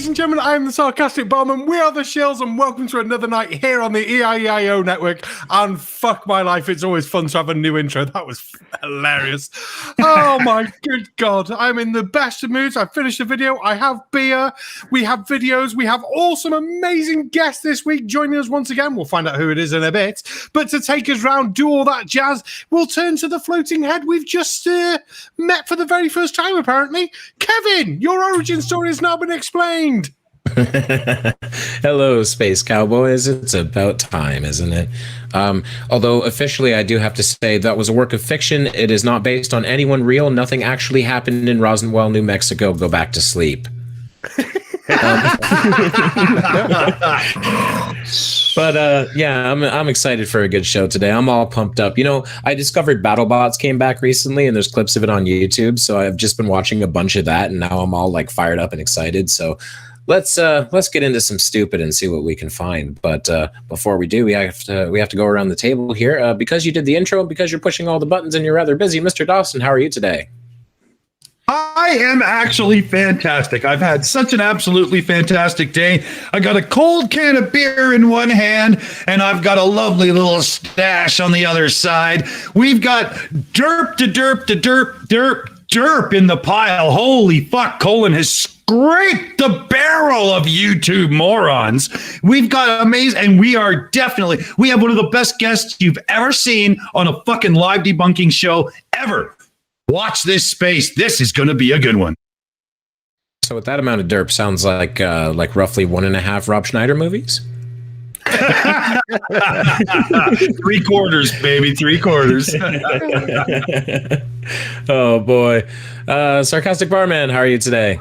ladies and gentlemen, I am the Sarcastic Barman. We are the Shills, and welcome to another night here on the EiE Network. And fuck my life, it's always fun to have a new intro. That was hilarious. Oh my good God. I'm in the best of moods. I finished the video. I have beer. We have videos. We have awesome, amazing guests this week joining us once again. We'll find out who it is in a bit. But to take us round, do all that jazz, we'll turn to the floating head we've just met for the very first time, apparently. Kevin, your origin story has now been explained. Hello, Space Cowboys. It's about time, isn't it? Although officially, I do have to say that was a work of fiction. It is not based on anyone real. Nothing actually happened in Roswell, New Mexico. Go back to sleep. But yeah, I'm excited for a good show today. I'm all pumped up. You know, I discovered BattleBots came back recently, and there's clips of it on YouTube. So I've just been watching a bunch of that, and now I'm all like fired up and excited. So let's get into some stupid and see what we can find. But before we do, we have to go around the table here. Because you did the intro, because you're pushing all the buttons and you're rather busy, Mr. Dawson, how are you today? I am actually fantastic. I've had such an absolutely fantastic day. I got a cold can of beer in one hand, and I've got a lovely little stash on the other side. We've got derp to derp to derp, derp, derp in the pile. Holy fuck, Colin has scraped the barrel of YouTube morons. We've got amazing, and we have one of the best guests you've ever seen on a fucking live debunking show ever. Watch this space. This is going to be a good one. So with that amount of derp, sounds like roughly 1.5 Rob Schneider movies. 3/4, baby, 3/4. Oh boy, Sarcastic Barman, how are you today?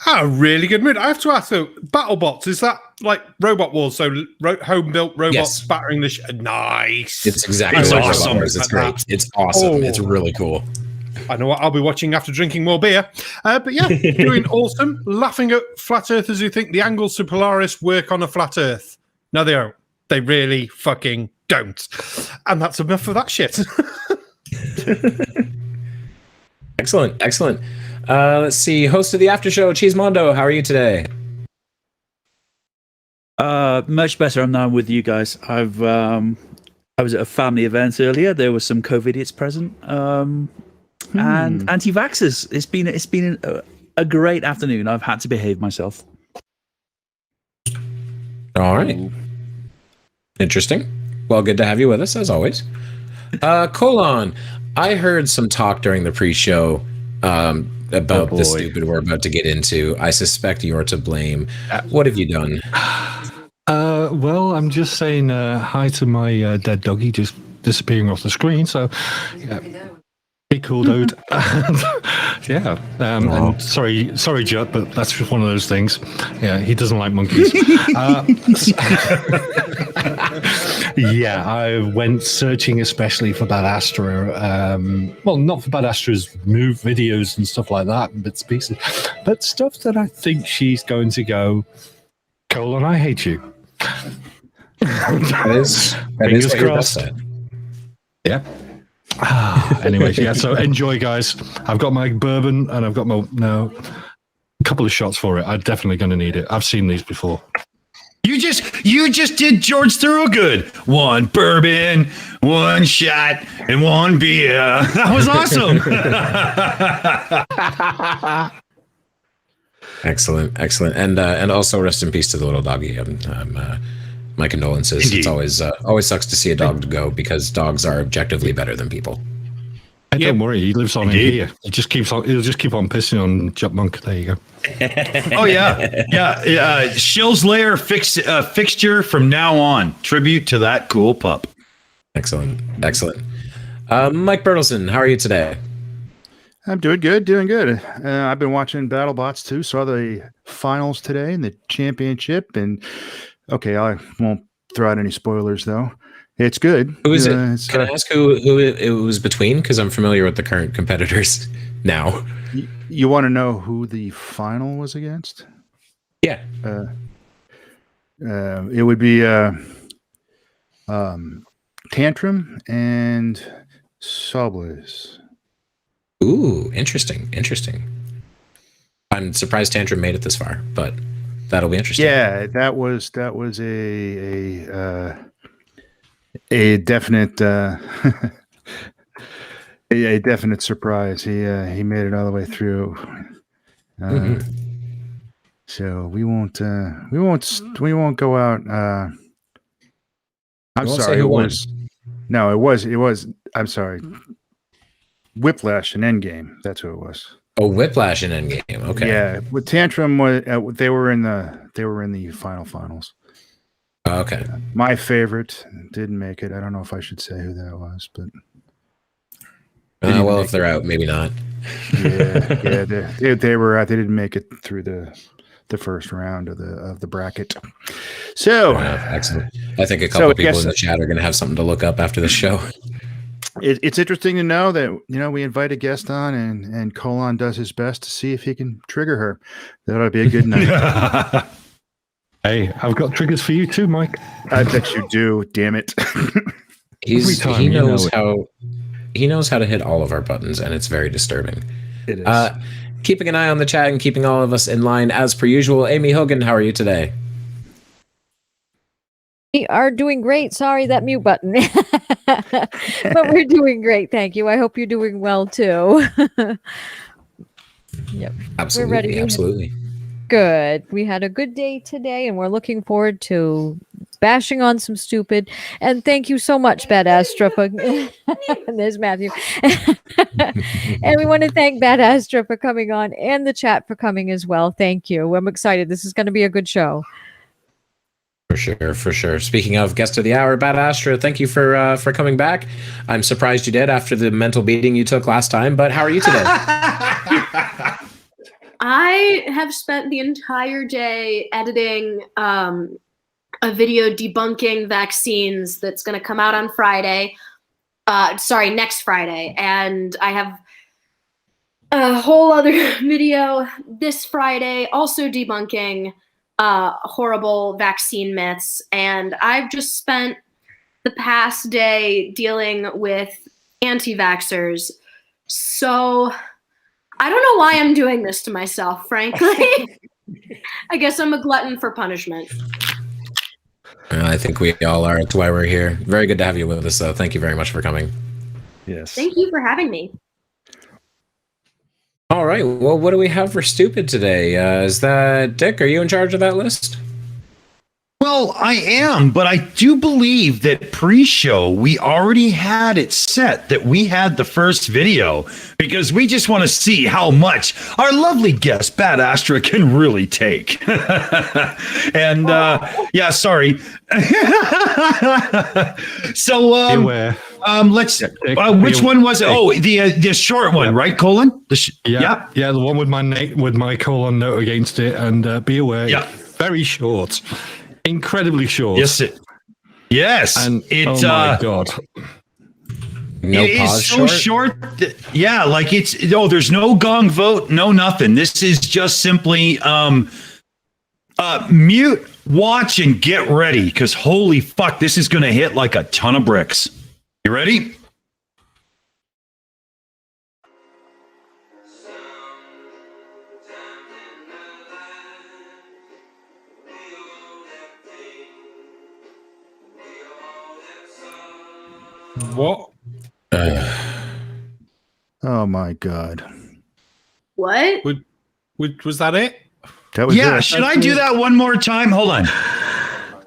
Oh, really good mood. I have to ask though, BattleBots, is that like Robot Wars? So home-built robots battering the Nice. It's exactly like awesome. It's great. It's awesome. Oh. It's really cool. I know what I'll be watching after drinking more beer. But yeah, doing awesome. Laughing at flat earthers who think the angles to Polaris work on a flat earth. No, they don't. They really fucking don't. And that's enough of that shit. Excellent. Excellent. Let's see. Host of the after show, Cheesemondo, how are you today? Much better. I'm now with you guys. I was at a family event earlier. There were some COVID-idiots present. And anti-vaxxers. It's been a great afternoon. I've had to behave myself. All right. Interesting. Well, good to have you with us, as always. Colon, I heard some talk during the pre-show about the stupid we're about to get into. I suspect you're to blame. What have you done? Well, I'm just saying hi to my dead doggy just disappearing off the screen. So, yeah. Be cool, dude. Yeah. And sorry, Jut, but that's just one of those things. Yeah, he doesn't like monkeys. Yeah, I went searching especially for Bad Astra. Well, not for Bad Astra's videos and stuff like that, bits and pieces, but stuff that I think she's going to go, Colin, I hate you. That is what you're best at. Yeah. Anyways, yeah, so enjoy, guys. I've got my bourbon and I've got a couple of shots for it. I'm definitely going to need it. I've seen these before. You just did George Thorogood. 1 bourbon, 1 shot, and 1 beer. That was awesome. Excellent. And also rest in peace to the little doggy. My condolences. Indeed. It's always sucks to see a dog go because dogs are objectively better than people. Hey, don't worry, he lives on in here. He'll just keep on pissing on Jutmonkthedrunk. There you go. Oh yeah. Shill's Lair fixture from now on. Tribute to that cool pup. Excellent. Mike Bertelson, how are you today? I'm doing good. I've been watching BattleBots too. Saw the finals today and the championship. And okay, I won't throw out any spoilers though. It's good. Who is it? Can I ask who it was between? Because I'm familiar with the current competitors now. You want to know who the final was against? Yeah. It would be Tantrum and Sawblaze. Ooh, interesting. I'm surprised Tantrum made it this far, but that'll be interesting. Yeah, that was a definite a definite surprise. He made it all the way through. So we won't go out. I'm won't sorry. say who It won. was no. It was. I'm sorry. Whiplash and Endgame. That's who it was. Oh, Whiplash and Endgame. Okay. Yeah, with Tantrum was they were in the finals. Okay. My favorite didn't make it. I don't know if I should say who that was, but Well, if they're out, maybe not. yeah, they were out. They didn't make it through the first round of the bracket. So excellent. I think a couple people in the chat are going to have something to look up after the show. It's interesting to know that we invite a guest on and Colon does his best to see if he can trigger her. That ought to be a good night. Hey, I've got triggers for you too, Mike. I bet you do. Damn it. He knows how to hit all of our buttons, and it's very disturbing. It is. Keeping an eye on the chat and keeping all of us in line as per usual. Aimee Hogan, how are you today? We are doing great. Sorry, that mute button. But we're doing great. Thank you. I hope you're doing well too. Yep. Absolutely. We're ready. Absolutely. Good. We had a good day today and we're looking forward to bashing on some stupid. And thank you so much, Bad Astra. And there's Matthew. And we want to thank Bad Astra for coming on and the chat for coming as well. Thank you. I'm excited. This is going to be a good show. For sure. Speaking of guest of the hour, Bad Astra, thank you for coming back. I'm surprised you did after the mental beating you took last time, but how are you today? I have spent the entire day editing a video debunking vaccines that's going to come out on Friday. Next Friday. And I have a whole other video this Friday also debunking horrible vaccine myths. And I've just spent the past day dealing with anti-vaxxers. So I don't know why I'm doing this to myself, frankly. I guess I'm a glutton for punishment. I think we all are. That's why we're here. Very good to have you with us, though. Thank you very much for coming. Yes. Thank you for having me. All right. Well, what do we have for stupid today? Is that Dick? Are you in charge of that list? Well, I am, but I do believe that pre-show we already had it set that we had the first video because we just want to see how much our lovely guest Bad Astra can really take. And yeah, sorry. So let's which one was it? Oh, the short one, right, Colin? Yeah, the one with my colon note against it, and be aware, very short. Incredibly short. Yes. And it's oh my god. No it pause is so short. Yeah, like there's no gong vote, no nothing. This is just simply mute, watch, and get ready, because holy fuck, this is gonna hit like a ton of bricks. You ready? What? Oh my god. What? Was that it? That was it. Should I do that one more time? Hold on.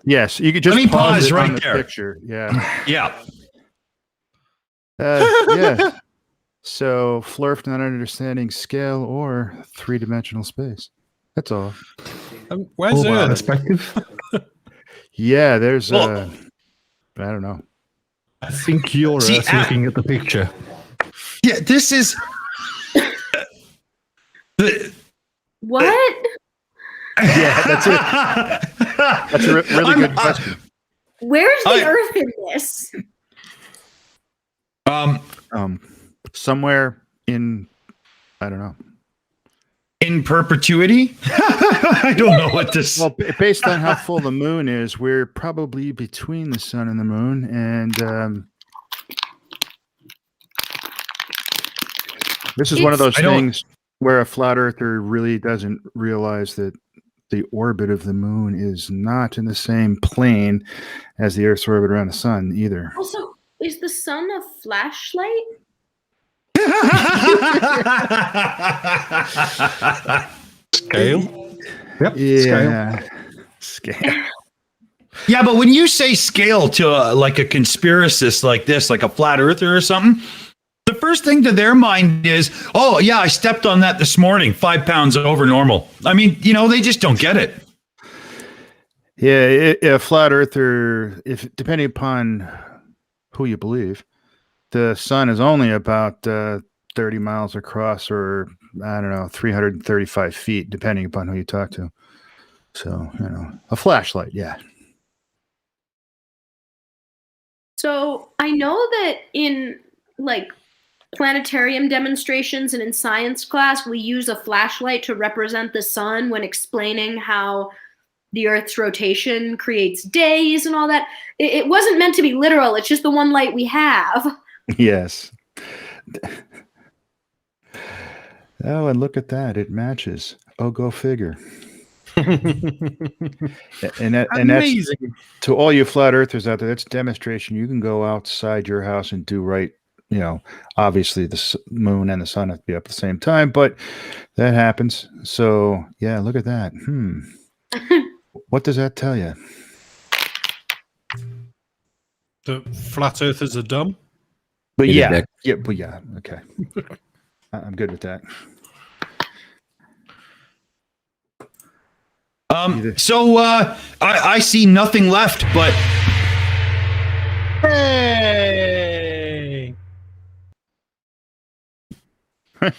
Yes, you could just Let me pause it right on the there. Picture. Yeah. Yeah. Yeah. So Flurf not understanding scale or three-dimensional space. That's all. Where's Earth? Perspective. Yeah, there's I don't know. I think you're looking at the picture. Yeah, this is What? Yeah, that's it. That's a really good question. Where's the Earth in this? Somewhere in, I don't know. In perpetuity? I don't know what this. Well, based on how full the moon is, we're probably between the sun and the moon, and this is one of those things where a flat earther really doesn't realize that the orbit of the moon is not in the same plane as the Earth's orbit around the sun either. Also, is the sun a flashlight? Scale. Yep. Yeah. Scale. Yeah, but when you say scale to like a conspiracist like this, like a flat earther or something, the first thing to their mind is, oh, yeah, I stepped on that this morning, 5 pounds over normal. I mean, they just don't get it. Yeah, a flat earther, if depending upon who you believe, the sun is only about 30 miles across, or I don't know, 335 feet, depending upon who you talk to. So, a flashlight, yeah. So I know that in like planetarium demonstrations and in science class, we use a flashlight to represent the sun when explaining how the Earth's rotation creates days and all that. It wasn't meant to be literal. It's just the one light we have. Yes. Oh, and look at that. It matches. Oh, go figure. and that's to all you flat earthers out there. That's demonstration. You can go outside your house and do right. Obviously the moon and the sun have to be up at the same time, but that happens. So yeah, look at that. What does that tell you? The flat earthers are dumb. But yeah, okay. I'm good with that. So I see nothing left but. Hey!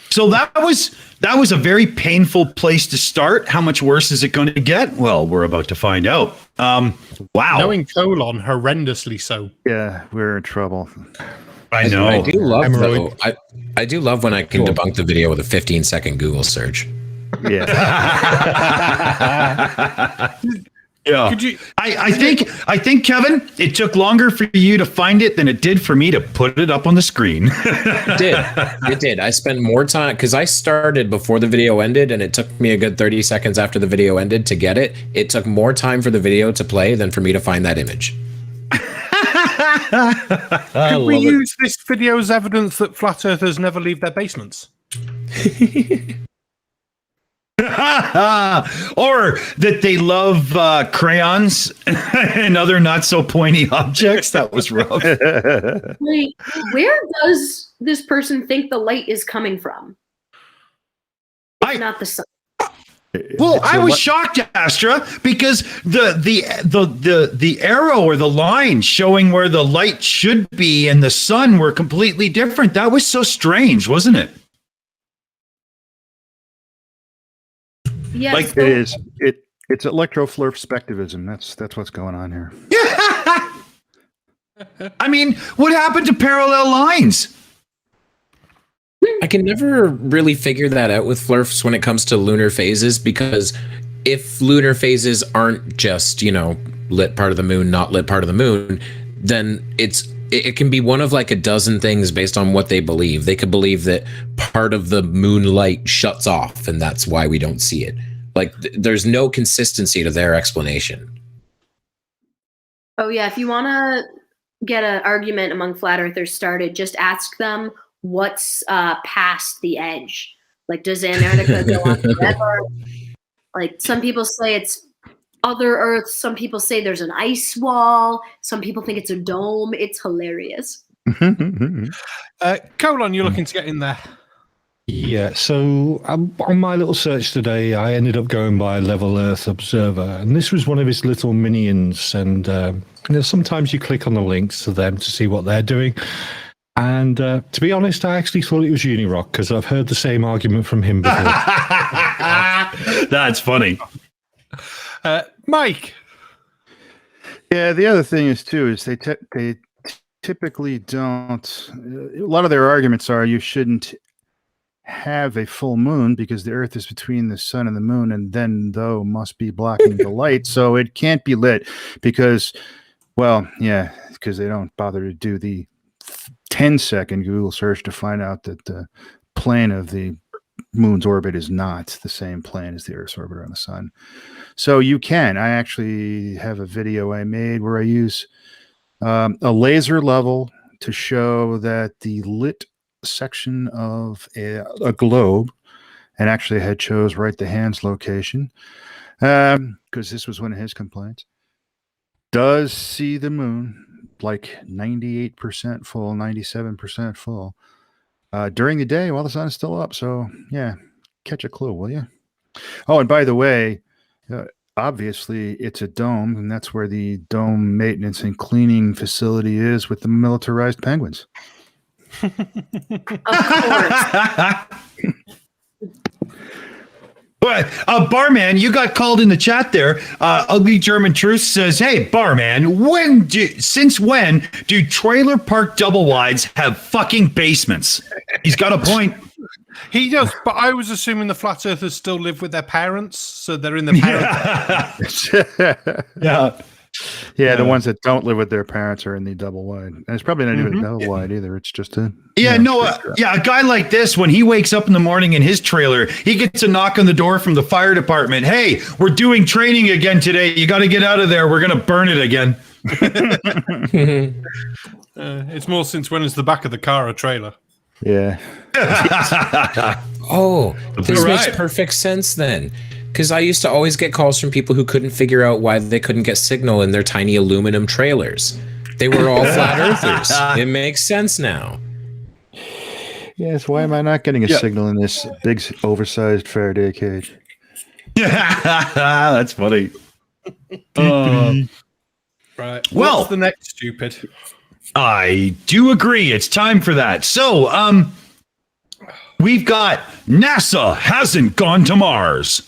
So that was a very painful place to start. How much worse is it going to get? Well, we're about to find out. Wow. Knowing colon, horrendously so. Yeah, we're in trouble. I know. I do love though. I do love when I can debunk the video with a 15-second Google search. Yeah. Yeah. Could you? I think Kevin, it took longer for you to find it than it did for me to put it up on the screen. It did. I spent more time because I started before the video ended, and it took me a good 30 seconds after the video ended to get it. It took more time for the video to play than for me to find that image. Could we use this video as evidence that flat earthers never leave their basements? Or that they love crayons and other not so pointy objects. That was rough. Wait, where does this person think the light is coming from? Not the sun. Well, I was shocked, Astra, because the arrow or the line showing where the light should be and the sun were completely different. That was so strange, wasn't it? Yes, like it is. It's electroflurspectivism. That's what's going on here. I mean, what happened to parallel lines? I can never really figure that out with flurfs when it comes to lunar phases, because if lunar phases aren't just, lit part of the moon, not lit part of the moon, then it can be one of like a dozen things based on what they believe. They could believe that part of the moonlight shuts off and that's why we don't see it. Like there's no consistency to their explanation. Oh yeah, if you want to get an argument among flat earthers started, just ask them what's past the edge. Like, does Antarctica go on forever? Like, some people say it's other Earth. Some people say there's an ice wall. Some people think it's a dome. It's hilarious. Colon, you're looking to get in there. Yeah, so on my little search today, I ended up going by Level Earth Observer, and this was one of his little minions. And sometimes you click on the links to them to see what they're doing. And to be honest, I actually thought it was Unirock because I've heard the same argument from him before. That's funny. Mike. Yeah, the other thing is they typically don't. A lot of their arguments are you shouldn't have a full moon because the Earth is between the sun and the moon, and then though must be blocking the light, so it can't be lit because they don't bother to do the 10-second Google search to find out that the plane of the moon's orbit is not the same plane as the Earth's orbit around the sun. So you can. I actually have a video I made where I use a laser level to show that the lit section of a globe, and actually I had chose right the hand's location, because this was one of his complaints, does see the moon like 98% full, 97% full during the day while the sun is still up. So yeah, catch a clue, will you? Oh, and by the way, obviously it's a dome, and that's where the dome maintenance and cleaning facility is with the militarized penguins. Of course. Barman, you got called in the chat there. Ugly German Truth says, "Hey, Barman, since when do trailer park double wides have fucking basements?" He's got a point. He does, but I was assuming the flat earthers still live with their parents, so they're in the parents. Yeah, the ones that don't live with their parents are in the double wide. And it's probably not even a double wide either. It's just a a guy like this, when he wakes up in the morning in his trailer, he gets a knock on the door from the fire department. "Hey, we're doing training again today. You got to get out of there. We're going to burn it again." It's more since when is the back of the car a trailer? Yeah. Oh, this Right. makes perfect sense then. Because I used to always get calls from people who couldn't figure out why they couldn't get signal in their tiny aluminum trailers. They were all flat earthers. It makes sense now. Yes, why am I not getting a signal in this big, oversized Faraday cage? That's funny. Right. Well- What's the next stupid? I do agree. It's time for that. So, we've got NASA hasn't gone to Mars.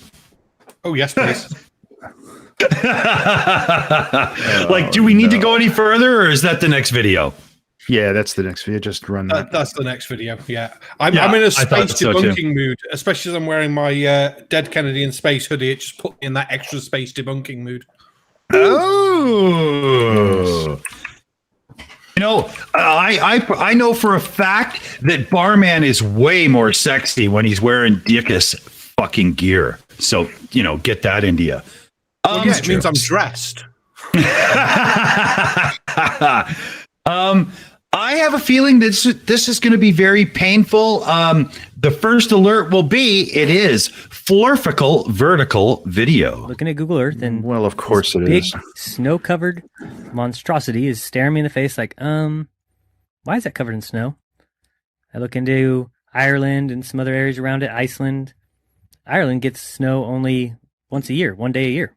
Oh, yes, please. Like, do we need to go any further, or is that the next video? Yeah, that's the next video. Just run that. That's the next video. Yeah. I'm in a I thought space so, too. debunking mood, especially as I'm wearing my Dead Kennedy in Space hoodie. It just put me in that extra space debunking mood. Oh. You know, I know for a fact that Barman is way more sexy when he's wearing dickus fucking gear. So, you know, get that into you. Yeah, it means I'm dressed. I have a feeling this is going to be very painful. The first alert will be, it is florfical vertical video. Looking at Google Earth, and Well, of course it big is. snow-covered monstrosity is staring me in the face like, why is that covered in snow? I look into Ireland and some other areas around it, Iceland. Ireland gets snow only once a year, one day a year.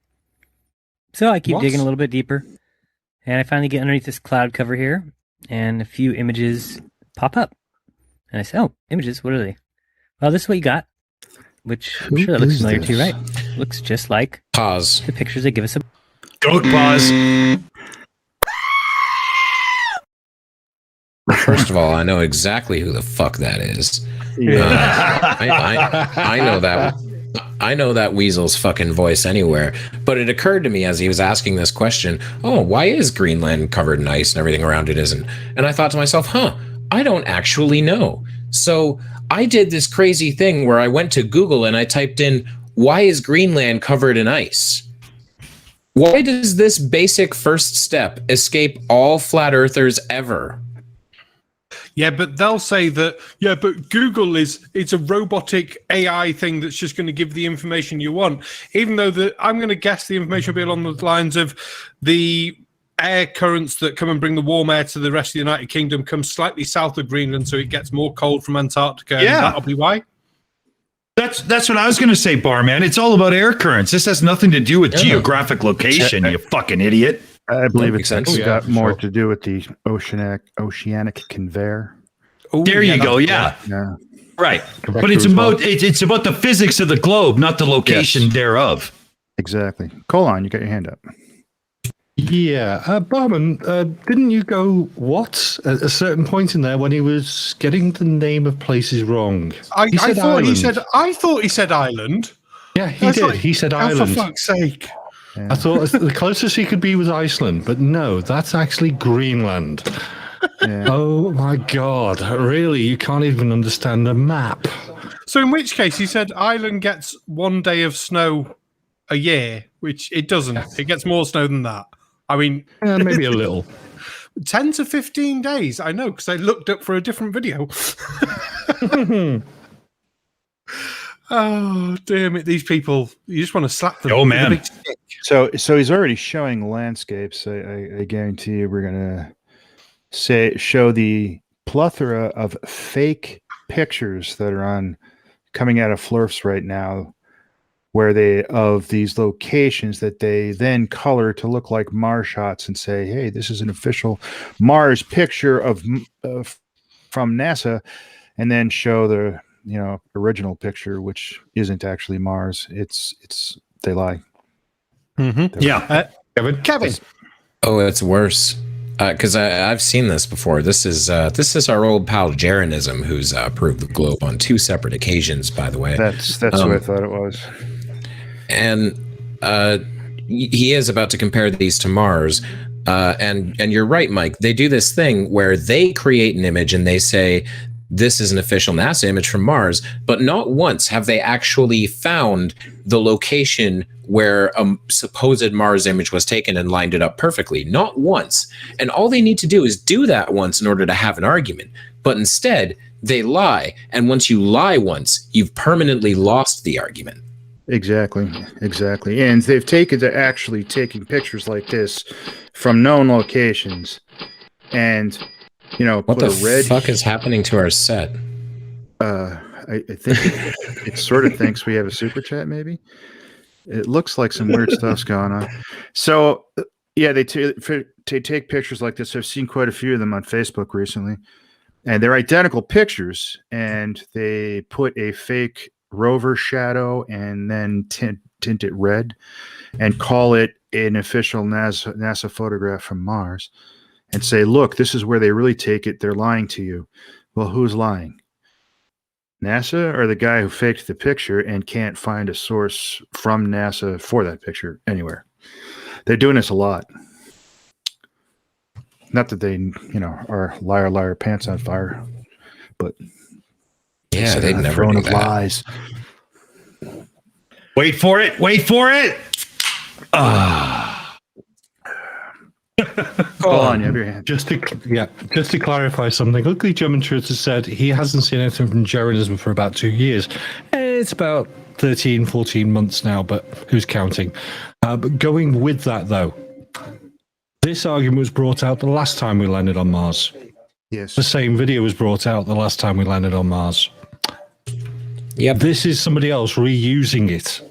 So I keep What? digging a little bit deeper, and I finally get underneath this cloud cover here, and a few images pop up. And I say, oh, images, what are they? Well, this is what you got, which I'm sure that looks familiar to you, right? Looks just like Pause. the pictures they give us. Goat pause. First of all, I know exactly who the fuck that is. I know that. I know that weasel's fucking voice anywhere. But it occurred to me as he was asking this question, oh, why is Greenland covered in ice and everything around it isn't? And I thought to myself, I don't actually know. So I did this crazy thing where I went to Google and I typed in, why is Greenland covered in ice? Why does this basic first step escape all flat earthers ever? Yeah, but they'll say that, yeah, but Google it's a robotic AI thing that's just going to give the information you want. Even though I'm going to guess the information will be along the lines of the air currents that come and bring the warm air to the rest of the United Kingdom come slightly south of Greenland, so it gets more cold from Antarctica. Yeah. And that'll be why. That's what I was going to say, Barman. It's all about air currents. This has nothing to do with geographic location, you fucking idiot. I believe Makes it's sense. actually got for more sure. to do with the oceanic conveyor. Ooh, There you go. that's- Yeah. Yeah. Right. Correct But it's as well. about the physics of the globe, not the location thereof. Exactly. Colon, you got your hand up. Yeah, Barman, didn't you go what at a certain point in there when he was getting the name of places wrong? I said thought he island. said. I thought he said island. Yeah, he That's did. like- He said Oh, island. for fuck's sake! I thought the closest he could be was Iceland, but no, that's actually Greenland. Yeah. Oh my God! Really, you can't even understand a map. So in which case, he said Ireland gets 1 day of snow a year, which it doesn't. It gets more snow than that. I mean, Maybe a little. 10 to 15 days. I know, because I looked up for a different video. Oh, damn it. These people, you just want to slap them. Oh, with a man. big stick. So he's already showing landscapes. I guarantee you we're gonna show the plethora of fake pictures that are coming out of Flurfs right now, where they of these locations that they then color to look like Mars shots and say, hey, this is an official Mars picture of from NASA, and then show the original picture, which isn't actually Mars. It's they lie. Mm-hmm. Yeah. Kevin. Oh, it's worse. Because I've seen this before. This is our old pal Jaronism, who's proved the globe on 2 separate occasions, by the way. That's what I thought it was. And he is about to compare these to Mars. And you're right, Mike. They do this thing where they create an image and they say, this is an official NASA image from Mars, but not once have they actually found the location where a supposed Mars image was taken and lined it up perfectly. Not once. And all they need to do is do that once in order to have an argument. But instead, they lie. And once you lie once, you've permanently lost the argument. Exactly. And they've taken to actually taking pictures like this from known locations and what put the a red fuck is happening to our set? I think it sort of thinks we have a super chat, maybe. It looks like some weird stuff's going on. So, yeah, they take pictures like this. I've seen quite a few of them on Facebook recently, and they're identical pictures, and they put a fake rover shadow and then tint it red and call it an official NASA photograph from Mars and say, look, this is where they really take it. They're lying to you. Well, who's lying? NASA or the guy who faked the picture and can't find a source from NASA for that picture anywhere? They're doing this a lot. Not that they, are liar, pants on fire, but yeah, they'd never do that. Lies. Wait for it. Go on, you have your hand. Just to clarify something, Ugly German Truth has said he hasn't seen anything from Jaronism for about 2 years. It's about 13, 14 months now, but who's counting? But going with that, though, this argument was brought out the last time we landed on Mars. Yes. The same video was brought out the last time we landed on Mars. Yep. This is somebody else reusing it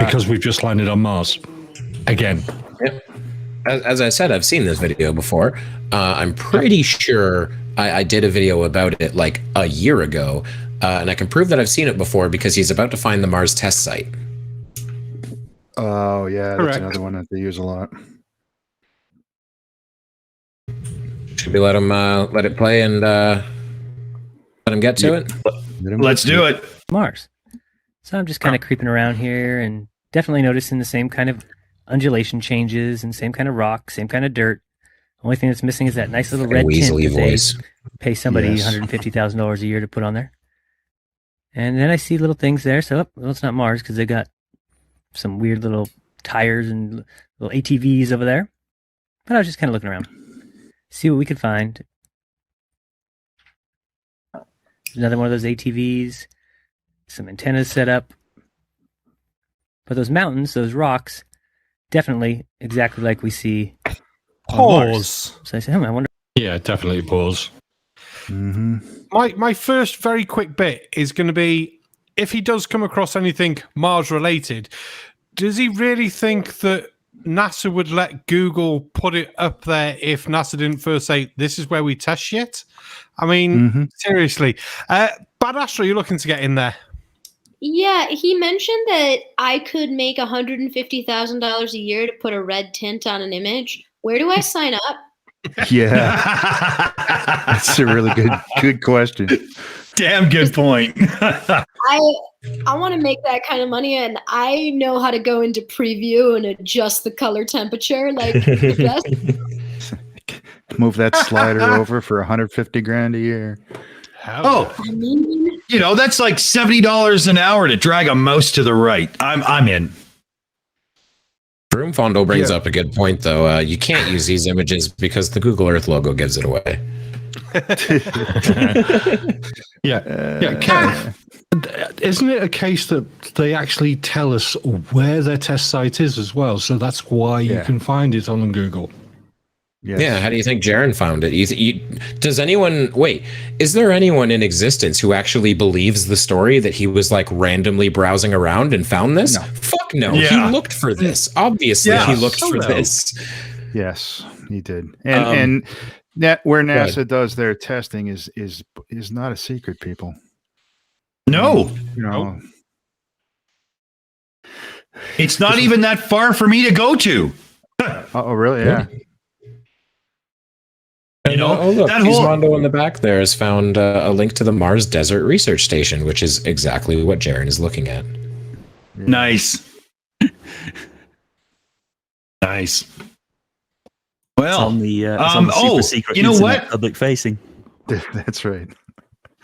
because we've just landed on Mars again. Yep. As I said, I've seen this video before. I'm pretty sure I did a video about it like a year ago, and I can prove that I've seen it before because he's about to find the Mars test site. Oh, yeah, Correct. that's another one that they use a lot. Should we let it play and let him get to it? Let's do it. Mars. So I'm just kind of creeping around here and definitely noticing the same kind of undulation changes and same kind of rock, same kind of dirt. Only thing that's missing is that nice little red tint that voice. they pay somebody $150,000 a year to put on there. And then I see little things there. So, well, it's not Mars because they got some weird little tires and little ATVs over there. But I was just kind of looking around, see what we could find. Another one of those ATVs, some antennas set up. But those mountains, those rocks, definitely exactly like we see on Mars. So I said, I wonder. Yeah, definitely pause. Mm-hmm. My first very quick bit is going to be, if he does come across anything Mars related, does he really think that NASA would let Google put it up there if NASA didn't first say, this is where we test shit? I mean, seriously. Bad Astra, you're looking to get in there. Yeah, he mentioned that I could make $150,000 a year to put a red tint on an image. Where do I sign up? Yeah. That's a really good question. Damn good point. I want to make that kind of money, and I know how to go into preview and adjust the color temperature like the best. Move that slider over for 150 grand a year. Oh, I mean, that's like $70 an hour to drag a mouse to the right. I'm in. Broomfondle brings up a good point, though. You can't use these images because the Google Earth logo gives it away. Isn't it a case that they actually tell us where their test site is as well? So that's why you can find it on Google. Yes. Yeah, how do you think Jaren found it? Does anyone is there anyone in existence who actually believes the story that he was like randomly browsing around and found this? No. Fuck no. Yeah. He looked for this. Obviously, he looked for this. Yes, he did. And where NASA does their testing is not a secret, people. No, it's not even that far for me to go to. Oh, really? Yeah. Look, that Cheesemondo in the back there has found a link to the Mars Desert Research Station, which is exactly what Jaren is looking at. Yeah. Nice. Nice. Well, on the super secret internet public facing. That's right.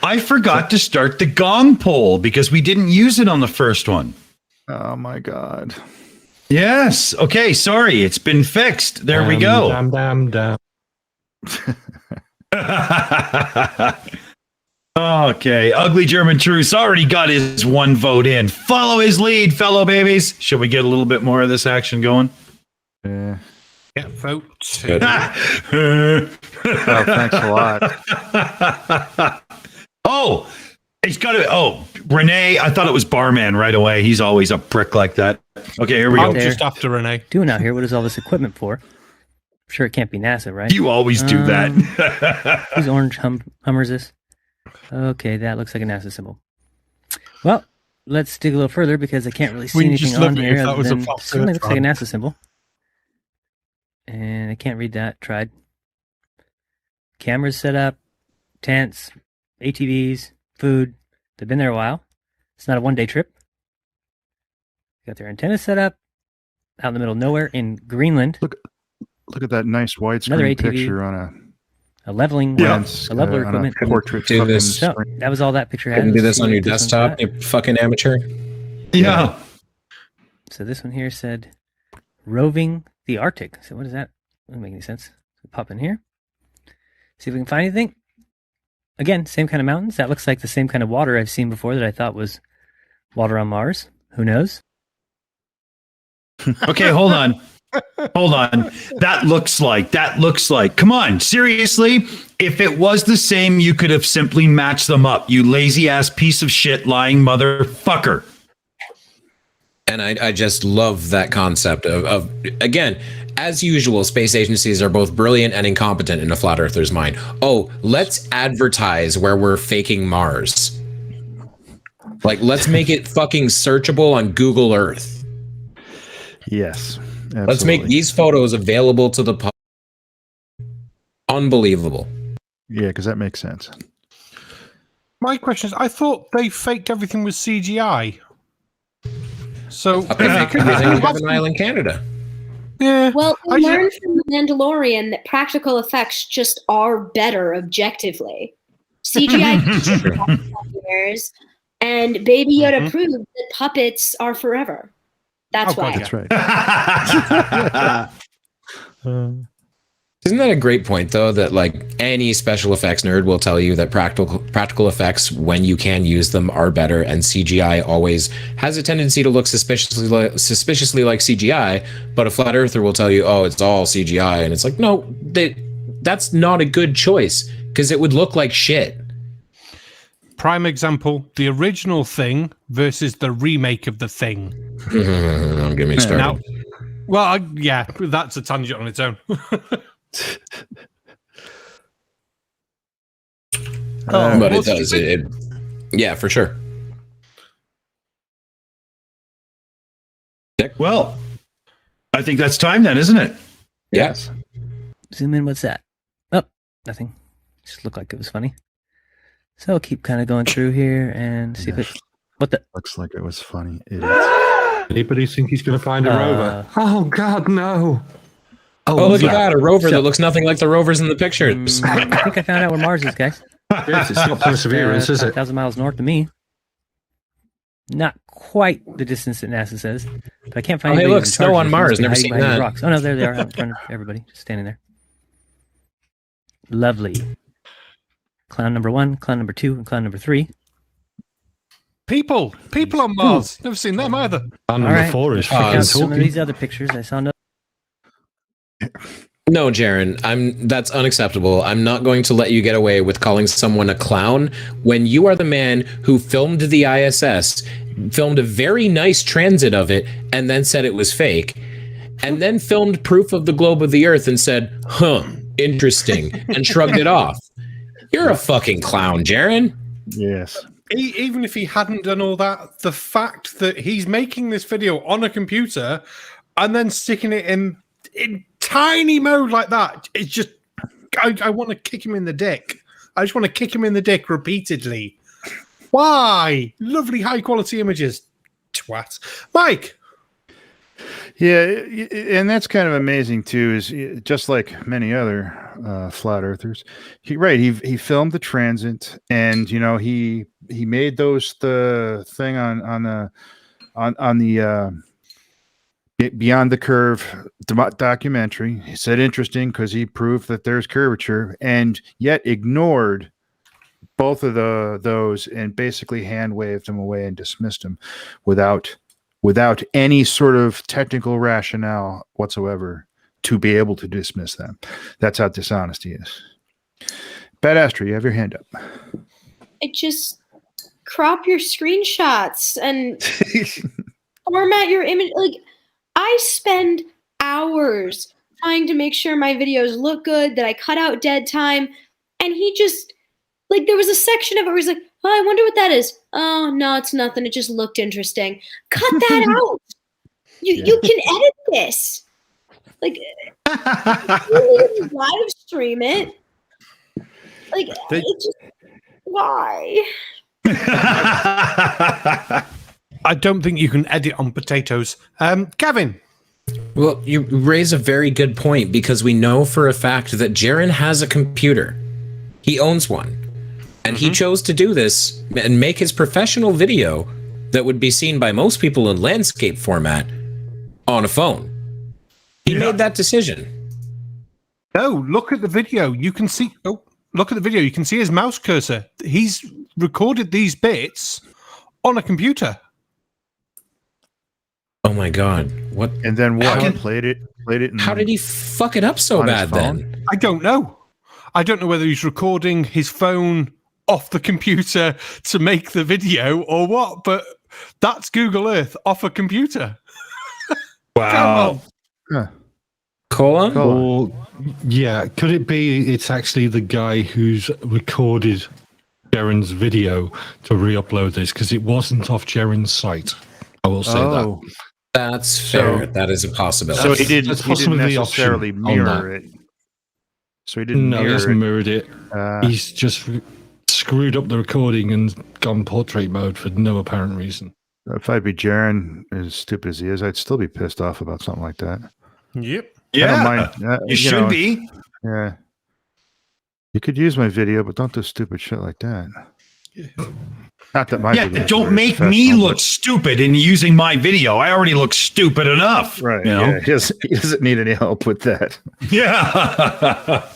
I forgot to start the gong poll because we didn't use it on the first one. Oh my God. Yes. Okay. Sorry. It's been fixed. There we go. Damn. Okay. Ugly German Truce already got his one vote in. Follow his lead, fellow babies. Should we get a little bit more of this action going? Yeah. Get vote. Oh, thanks a lot. Oh, he's got to. Oh, Renee. I thought it was Barman right away. He's always a prick like that. Okay, here we I'm go. just after Renee. Doing out here? What is all this equipment for? I'm sure it can't be NASA, right? You always do that. Whose orange Hummer is this? Okay, that looks like a NASA symbol. Well, let's dig a little further because I can't really see Wouldn't you anything just on love it here. if that Other was a than false certainly search looks like a bar? NASA symbol. And I can't read that. Tried. Cameras set up, tents, ATVs, food. They've been there a while. It's not a one-day trip. Got their antennas set up out in the middle of nowhere in Greenland. Look at that nice widescreen Another ATV. picture on A leveling, a leveler on a equipment. portrait. Do fucking this. So screen. that was all that picture had. Couldn't do this Let's on see your what this one's desktop, got. you fucking amateur. Yeah. So this one here said roving the Arctic. So what is that? Doesn't make any sense. So pop in here. See if we can find anything. Again, same kind of mountains. That looks like the same kind of water I've seen before that I thought was water on Mars. Who knows? Okay, hold on. Hold on. That looks like. Come on, seriously? If it was the same, you could have simply matched them up. You lazy ass piece of shit lying motherfucker. And I just love that concept of again, as usual, space agencies are both brilliant and incompetent in a flat earther's mind. Oh, let's advertise where we're faking Mars. Like, let's make it fucking searchable on Google Earth. Yes. Absolutely. Let's make these photos available to the public. Unbelievable. Yeah, because that makes sense. My question is, I thought they faked everything with CGI. So They fake everything in Heaven Island, Canada. yeah. Well, I we ju- learned from The Mandalorian that practical effects just are better objectively. CGI years, and Baby Yoda proved that puppets are forever. That's Oh, why. God, That's right. Isn't that a great point, though, that like any special effects nerd will tell you that practical effects, when you can use them, are better, and CGI always has a tendency to look suspiciously like CGI, but a flat earther will tell you, oh, it's all CGI, and it's like, no, that's not a good choice, because it would look like shit. Prime example, the original Thing versus the remake of the Thing. Don't get me started. Now, well, yeah, that's a tangent on its own. But it does. Yeah, for sure. Well, I think that's time then, isn't it? Yes. Zoom in. What's that? Oh, nothing. Just looked like it was funny. So I'll keep kind of going through here and see if it. What the? Looks like it was funny. Anybody think he's going to find a rover? Oh, God, no. Oh, look yeah. at that. A rover that looks nothing like the rovers in the pictures. I think I found out where Mars is, guys. Yes, it's not Perseverance, is it? 5,000 miles north of me. Not quite the distance that NASA says, but I can't find. Oh, hey, anybody look, in snow charge on of Mars. these Never hiding seen behind these that. rocks. Oh no, there they are out in front of everybody, just standing there. Lovely. Clown number 1, clown number 2, and clown number 3. People on Mars. Never seen them either. And All number right. 4 is Check out freaking some of talking. these other pictures. I saw no. No, Jaren, that's unacceptable. I'm not going to let you get away with calling someone a clown when you are the man who filmed the ISS, filmed a very nice transit of it, and then said it was fake, and then filmed proof of the globe of the Earth and said, "Huh, interesting," and shrugged it off. You're a fucking clown, Jaren. Yes. Even if he hadn't done all that, the fact that he's making this video on a computer and then sticking it in tiny mode like that, it's just, I want to kick him in the dick. I just want to kick him in the dick repeatedly. Why? Lovely high quality images. Twat. Mike. Yeah, and that's kind of amazing too. Is just like many other flat earthers, he filmed the transit, and he made the thing on the Beyond the Curve documentary. He said interesting because he proved that there's curvature, and yet ignored both of those and basically hand waved them away and dismissed them without any sort of technical rationale whatsoever to be able to dismiss them. That's how dishonesty is. Bad Astra, you have your hand up. It just crop your screenshots and format your image. Like, I spend hours trying to make sure my videos look good, that I cut out dead time, and he just, like, there was a section of it where he's like, "Oh, I wonder what that is." "Oh, no, it's nothing. It just looked interesting." Cut that out. You can edit this. Like, you live stream it. Like, it just, why? I don't think you can edit on potatoes. Kevin. Well, you raise a very good point, because we know for a fact that Jaren has a computer. He owns one. And he chose to do this and make his professional video that would be seen by most people in landscape format on a phone. He made that decision. Oh, look at the video. You can see. Oh, look at the video. You can see his mouse cursor. He's recorded these bits on a computer. Oh my God! What? And then what? Played it. How did he fuck it up so bad then? I don't know. I don't know whether he's recording his phone off the computer to make the video or what, but that's Google Earth off a computer. Wow. Colon? Or, yeah, could it be it's actually the guy who's recorded Jaren's video to re-upload this, because it wasn't off Jaren's site? I will say that. That's fair. That is a possibility. So he didn't possibly necessarily option on mirror it. So he didn't No, he mirror hasn't it. mirrored it. He's just screwed up the recording and gone portrait mode for no apparent reason. If I'd be Jaren, as stupid as he is, I'd still be pissed off about something like that. Yep. I don't Yeah, mind. you should be. Yeah. You could use my video, but don't do stupid shit like that. Not that my video is Don't very make me professional, look stupid in using my video. I already look stupid enough. Right. You know? Yeah, he doesn't need any help with that. Yeah.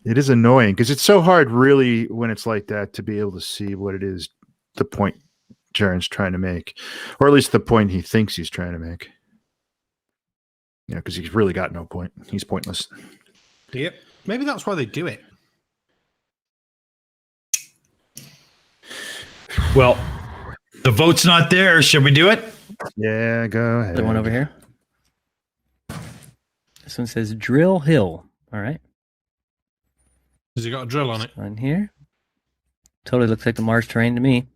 It is annoying because it's so hard, really, when it's like that, to be able to see what it is, the point Jaren's trying to make, or at least the point he thinks he's trying to make. You know, because he's really got no point. He's pointless. Yep. Maybe that's why they do it. Well, the vote's not there. Should we do it? Yeah, go ahead. The one over here. This one says Drill Hill. All right. Has he got a drill on it? On here. Totally looks like the Mars terrain to me.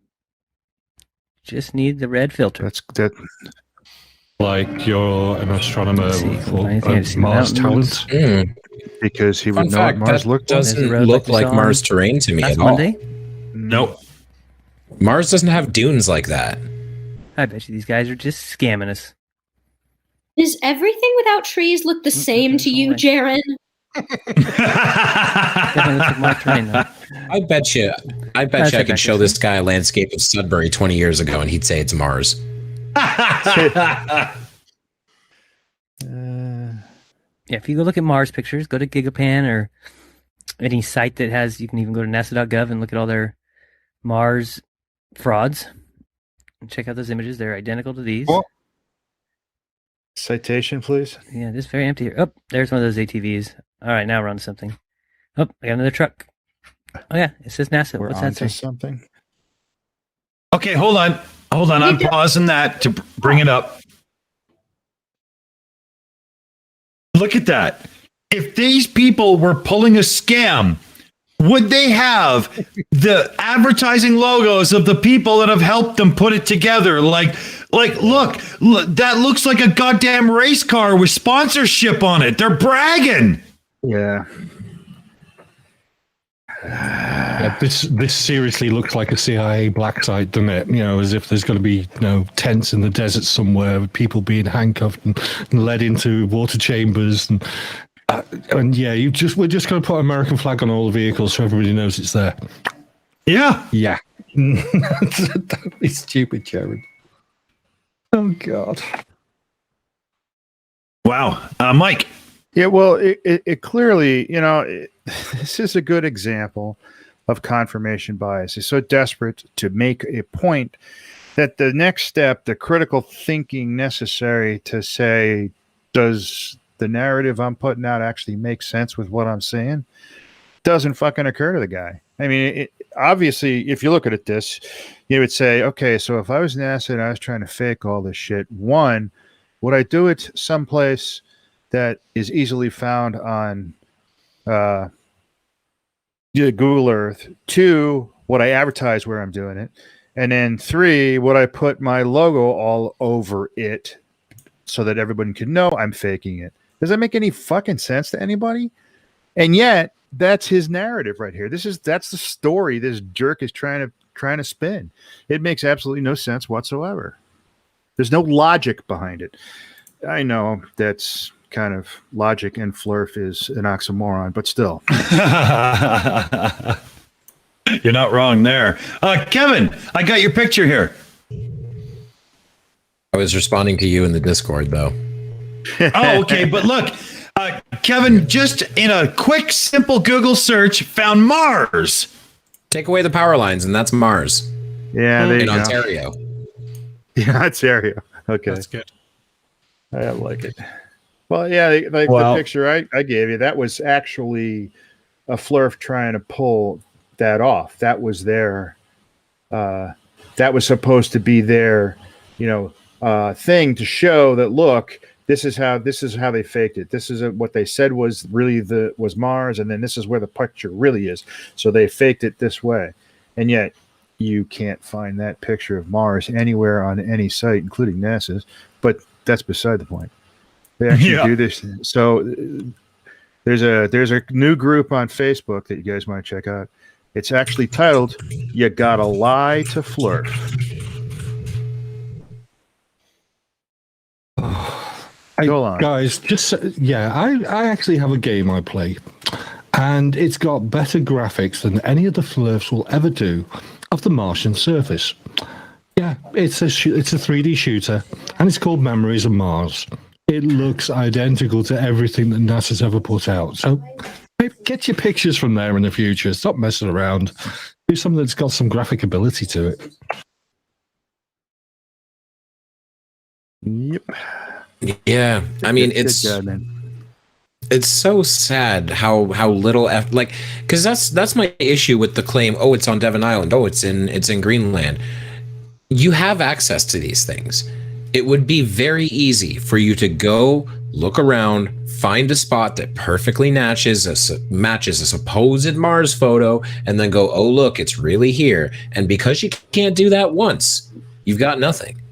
Just need the red filter. That's that. Like you're an astronomer Let's see, for I think I see Mars mountains. talent. Because he Fun would know fact, what Mars that looked like. doesn't road look like like we saw Mars terrain to me Last at all. Monday. Nope. Mars doesn't have dunes like that. I bet you these guys are just scamming us. Does everything without trees look the same to you, Jaren? Definitely looks like Mark Twain, though. I bet you I could show this guy a landscape of Sudbury 20 years ago, and he'd say it's Mars. Yeah, if you go look at Mars pictures, go to Gigapan or any site that has, you can even go to NASA.gov and look at all their Mars frauds and check out those images. They're identical to these. Oh. Citation, please. Yeah, just very empty here. Oh, there's one of those ATVs. All right, now we're on to something. Oh, I got another truck. Oh yeah, it says NASA. We're What's that onto say? something. Okay, hold on. I'm pausing that to bring it up. Look at that. If these people were pulling a scam, would they have the advertising logos of the people that have helped them put it together? Look, that looks like a goddamn race car with sponsorship on it. They're bragging. Yeah. Yeah, this seriously looks like a CIA black site, doesn't it? You know, as if there's going to be, you know, tents in the desert somewhere with people being handcuffed and led into water chambers and yeah, we're just going to put an American flag on all the vehicles so everybody knows it's there. Yeah. That'd be stupid, Jared. Oh God. Wow. Mike. Yeah, well, it clearly, you know, this is a good example of confirmation bias. It's so desperate to make a point that the next step, the critical thinking necessary to say, does the narrative I'm putting out actually make sense with what I'm saying, doesn't fucking occur to the guy. I mean, obviously, if you look at this, you would say, okay, so if I was NASA and I was trying to fake all this shit, one, would I do it someplace that is easily found on Google Earth? Two, would I advertise where I'm doing it? And then three, would I put my logo all over it so that everyone can know I'm faking it? Does that make any fucking sense to anybody? And yet, that's his narrative right here. That's the story this jerk is trying to spin. It makes absolutely no sense whatsoever. There's no logic behind it. I know that's kind of logic and flurf is an oxymoron, but still. You're not wrong there. Kevin, I got your picture here. I was responding to you in the Discord, though. Oh, okay. But look, Kevin, just in a quick, simple Google search, found Mars. Take away the power lines, and that's Mars. Yeah, there you in go. Ontario. Yeah, Ontario. Okay. That's good. I like it. Well, yeah, the picture I gave you, that was actually a flurf trying to pull that off. That was their, that was supposed to be their, thing to show that, look, this is how they faked it. This is what they said was really was Mars, and then this is where the picture really is. So they faked it this way, and yet you can't find that picture of Mars anywhere on any site, including NASA's. But that's beside the point. They actually do this. So there's a new group on Facebook that you guys might check out. It's actually titled "You Gotta Lie to Flurf." Go on. Guys, I actually have a game I play, and it's got better graphics than any of the flurfs will ever do of the Martian surface. Yeah, it's a 3D shooter, and it's called Memories of Mars. It looks identical to everything that NASA's ever put out. So maybe get your pictures from there in the future. Stop messing around. Do something that's got some graphic ability to it. Yep. Yeah, I mean, it's so sad how little because that's my issue with the claim. Oh, it's on Devon Island. Oh, it's in Greenland. You have access to these things. It would be very easy for you to go look around, find a spot that perfectly matches a supposed Mars photo, and then go, oh, look, it's really here. And because you can't do that once, you've got nothing.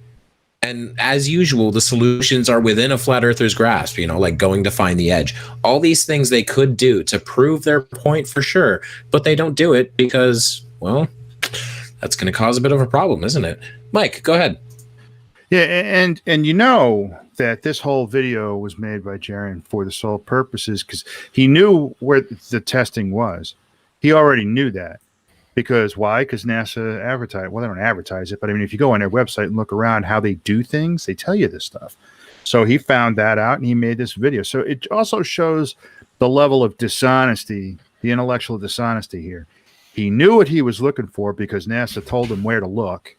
And as usual, the solutions are within a flat earther's grasp, like going to find the edge. All these things they could do to prove their point for sure, but they don't do it because, well, that's going to cause a bit of a problem, isn't it? Mike, go ahead. Yeah, and that this whole video was made by Jaron for the sole purposes because he knew where the testing was. He already knew that. Because why? Because NASA advertise. Well, they don't advertise it, but I mean, if you go on their website and look around how they do things, they tell you this stuff. So he found that out and he made this video. So it also shows the level of dishonesty, the intellectual dishonesty here. He knew what he was looking for because NASA told him where to look.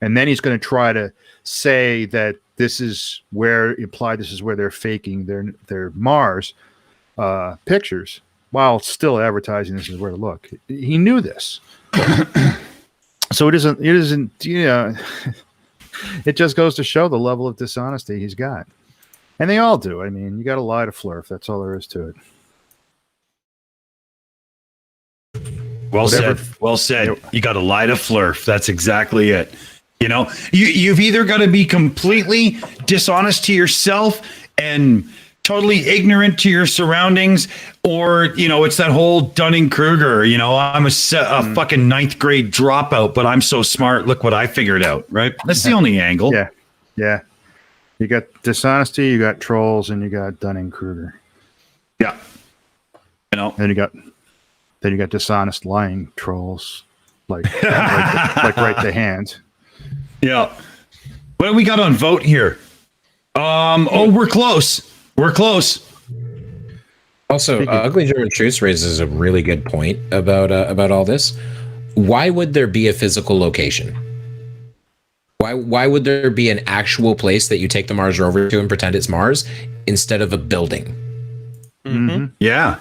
And then he's going to try to say that this is where they're faking their Mars pictures while still advertising this is where to look. He knew this. So it isn't, it just goes to show the level of dishonesty he's got. And they all do. I mean, you got to lie to flurf. That's all there is to it. Well said. Well said. You got to lie to flurf. That's exactly it. You know, you've either got to be completely dishonest to yourself and totally ignorant to your surroundings, or, you know, it's that whole Dunning-Kruger, you know, I'm a fucking ninth grade dropout, but I'm so smart. Look what I figured out, right? That's the only angle. Yeah. Yeah. You got dishonesty, you got trolls, and you got Dunning-Kruger. Yeah. You know, and you got dishonest lying trolls like right to hand. Yeah. What do we got on vote here? We're close. We're close. Also, Ugly German Truth raises a really good point about all this. Why would there be a physical location? Why would there be an actual place that you take the Mars rover to and pretend it's Mars instead of a building? Mm-hmm. Yeah.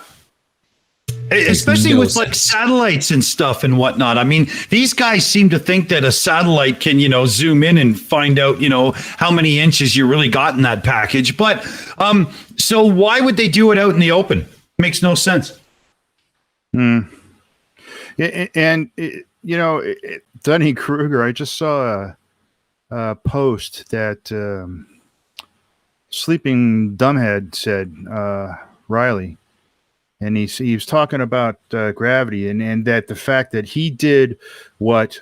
Especially with like satellites and stuff and whatnot. I mean, these guys seem to think that a satellite can, you know, zoom in and find out, you know, how many inches you really got in that package. But so why would they do it out in the open? Makes no sense. And you know, Dunning-Kruger, I just saw a post that Sleeping Dumbhead said, Riley. And he was talking about gravity and that the fact that he did what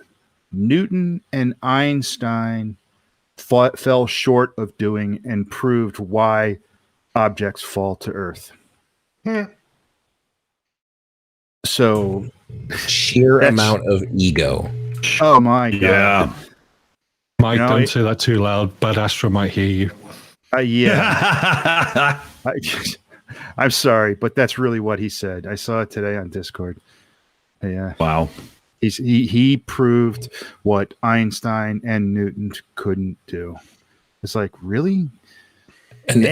Newton and Einstein fell short of doing and proved why objects fall to Earth. So sheer amount of ego. Oh my God. Yeah. Mike, don't say that too loud. Bad Astra might hear you. Yeah. I'm sorry, but that's really what he said. I saw it today on Discord. Yeah. Wow. He proved what Einstein and Newton couldn't do. It's like, really? And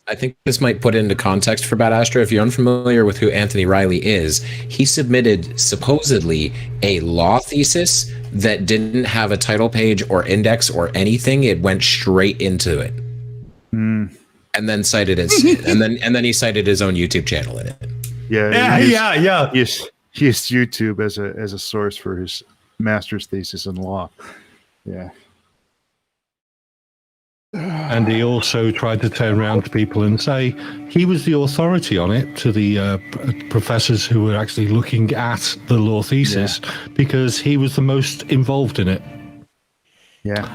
I think this might put into context for Bad Astra. If you're unfamiliar with who Anthony Riley is, he submitted supposedly a law thesis that didn't have a title page or index or anything. It went straight into it. And then cited his and then he cited his own YouTube channel in it. Yeah. Yeah. He used YouTube as a source for his master's thesis in law. Yeah. And he also tried to turn around to people and say he was the authority on it to the professors who were actually looking at the law thesis because he was the most involved in it. Yeah.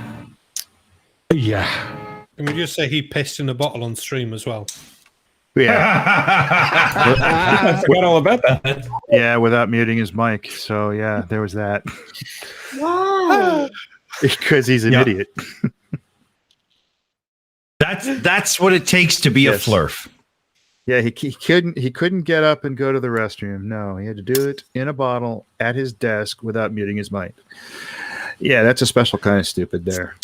Yeah. Can we just say he pissed in a bottle on stream as well? Yeah. I forgot all about that. Yeah, without muting his mic. So yeah, there was that. Wow. Because he's an idiot. That's what it takes to be a flurf. Yeah, he couldn't get up and go to the restroom. No, he had to do it in a bottle at his desk without muting his mic. Yeah, that's a special kind of stupid there.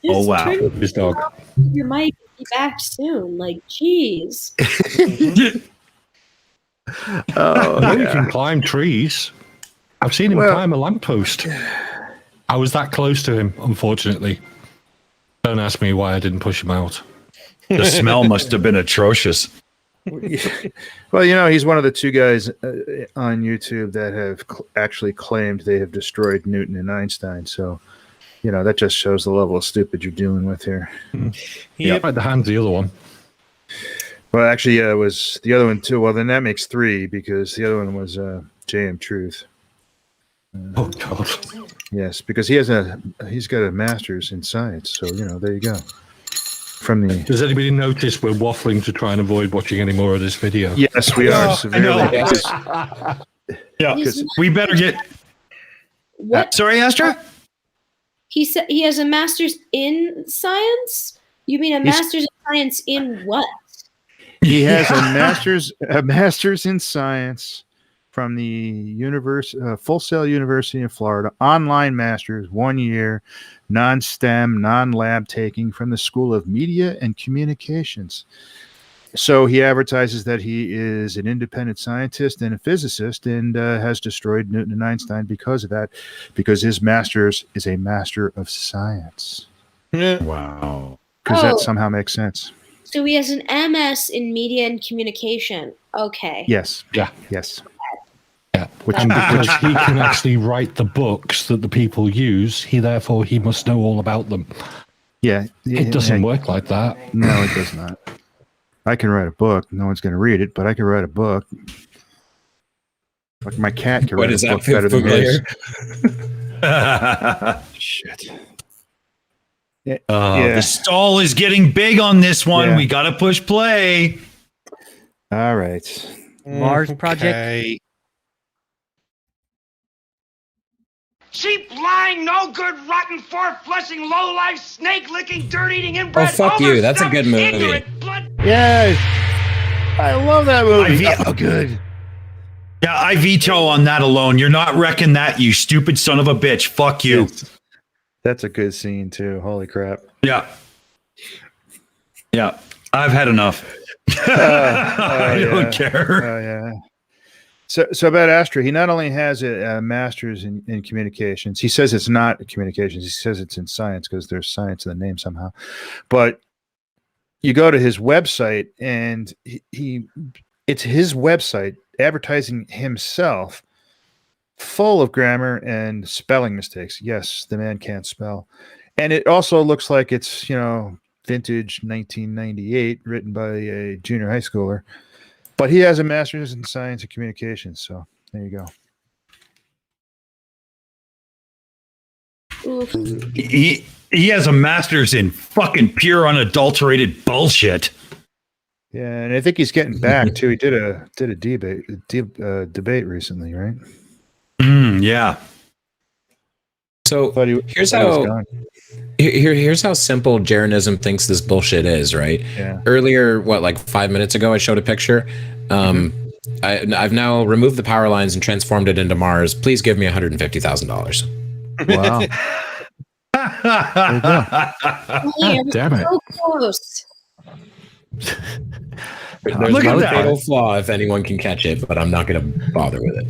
Oh wow. His dog. Your mic will be back soon. Like, geez. You can climb trees. I've seen him climb a lamppost. I was that close to him, unfortunately. Don't ask me why I didn't push him out. The smell must have been atrocious. Well, you know, he's one of the two guys on YouTube that have actually claimed they have destroyed Newton and Einstein. So, you know, that just shows the level of stupid you're dealing with here. Yeah, right, the hand's the other one. Well, actually, it was the other one too. Well, then that makes three because the other one was JM Truth. Oh God. Yes, because he's got a master's in science. So, you know, there you go. from the. Does anybody notice we're waffling to try and avoid watching any more of this video? Yes, we are severely. Yeah, His we better get. What? Sorry, Astra? He said he has a master's in science? You mean a master's in science in what? He has a master's in science from the Full Sail University in Florida, online master's, 1 year, non-STEM, non-lab taking from the School of Media and Communications. So he advertises that he is an independent scientist and a physicist, and has destroyed Newton and Einstein because of that, because his master's is a master of science. Wow. Because that somehow makes sense. So he has an MS in media and communication. Okay. Yes. Yeah. Yes. Yeah. And because he can actually write the books that the people use, he must know all about them. Yeah. It doesn't work like that. No, it does not. I can write a book. No one's going to read it, but I can write a book. Like my cat can write a book better than his. Shit. The stall is getting big on this one. We got to push play. All right. Mars Project. Cheap, lying, no good, rotten, four-flushing, low-life, snake-licking, dirt-eating, inbred, Oh, fuck you. That's a good movie. ignorant, blood. Yes. I love that movie. Oh, good. Yeah, I veto on that alone. You're not wrecking that, you stupid son of a bitch. Fuck you. Yes. That's a good scene, too. Holy crap. Yeah. Yeah. I've had enough. I don't care. Oh, yeah. So Bad Astra, he not only has a master's in communications. He says it's not communications. He says it's in science because there's science in the name somehow. But you go to his website, and it's his website advertising himself, full of grammar and spelling mistakes. Yes, the man can't spell. And it also looks like it's, vintage 1998, written by a junior high schooler. But he has a master's in science and communications, so there you go. Oof. He has a master's in fucking pure unadulterated bullshit. Yeah, and I think he's getting back too. He did a debate recently, right? Yeah. So here's how simple Jeranism thinks this bullshit is, right? Yeah. Earlier, like 5 minutes ago, I showed a picture. I've now removed the power lines and transformed it into Mars. Please give me $150,000. Wow. Damn it. So close. There's Look at one that. fatal flaw if anyone can catch it, but I'm not going to bother with it.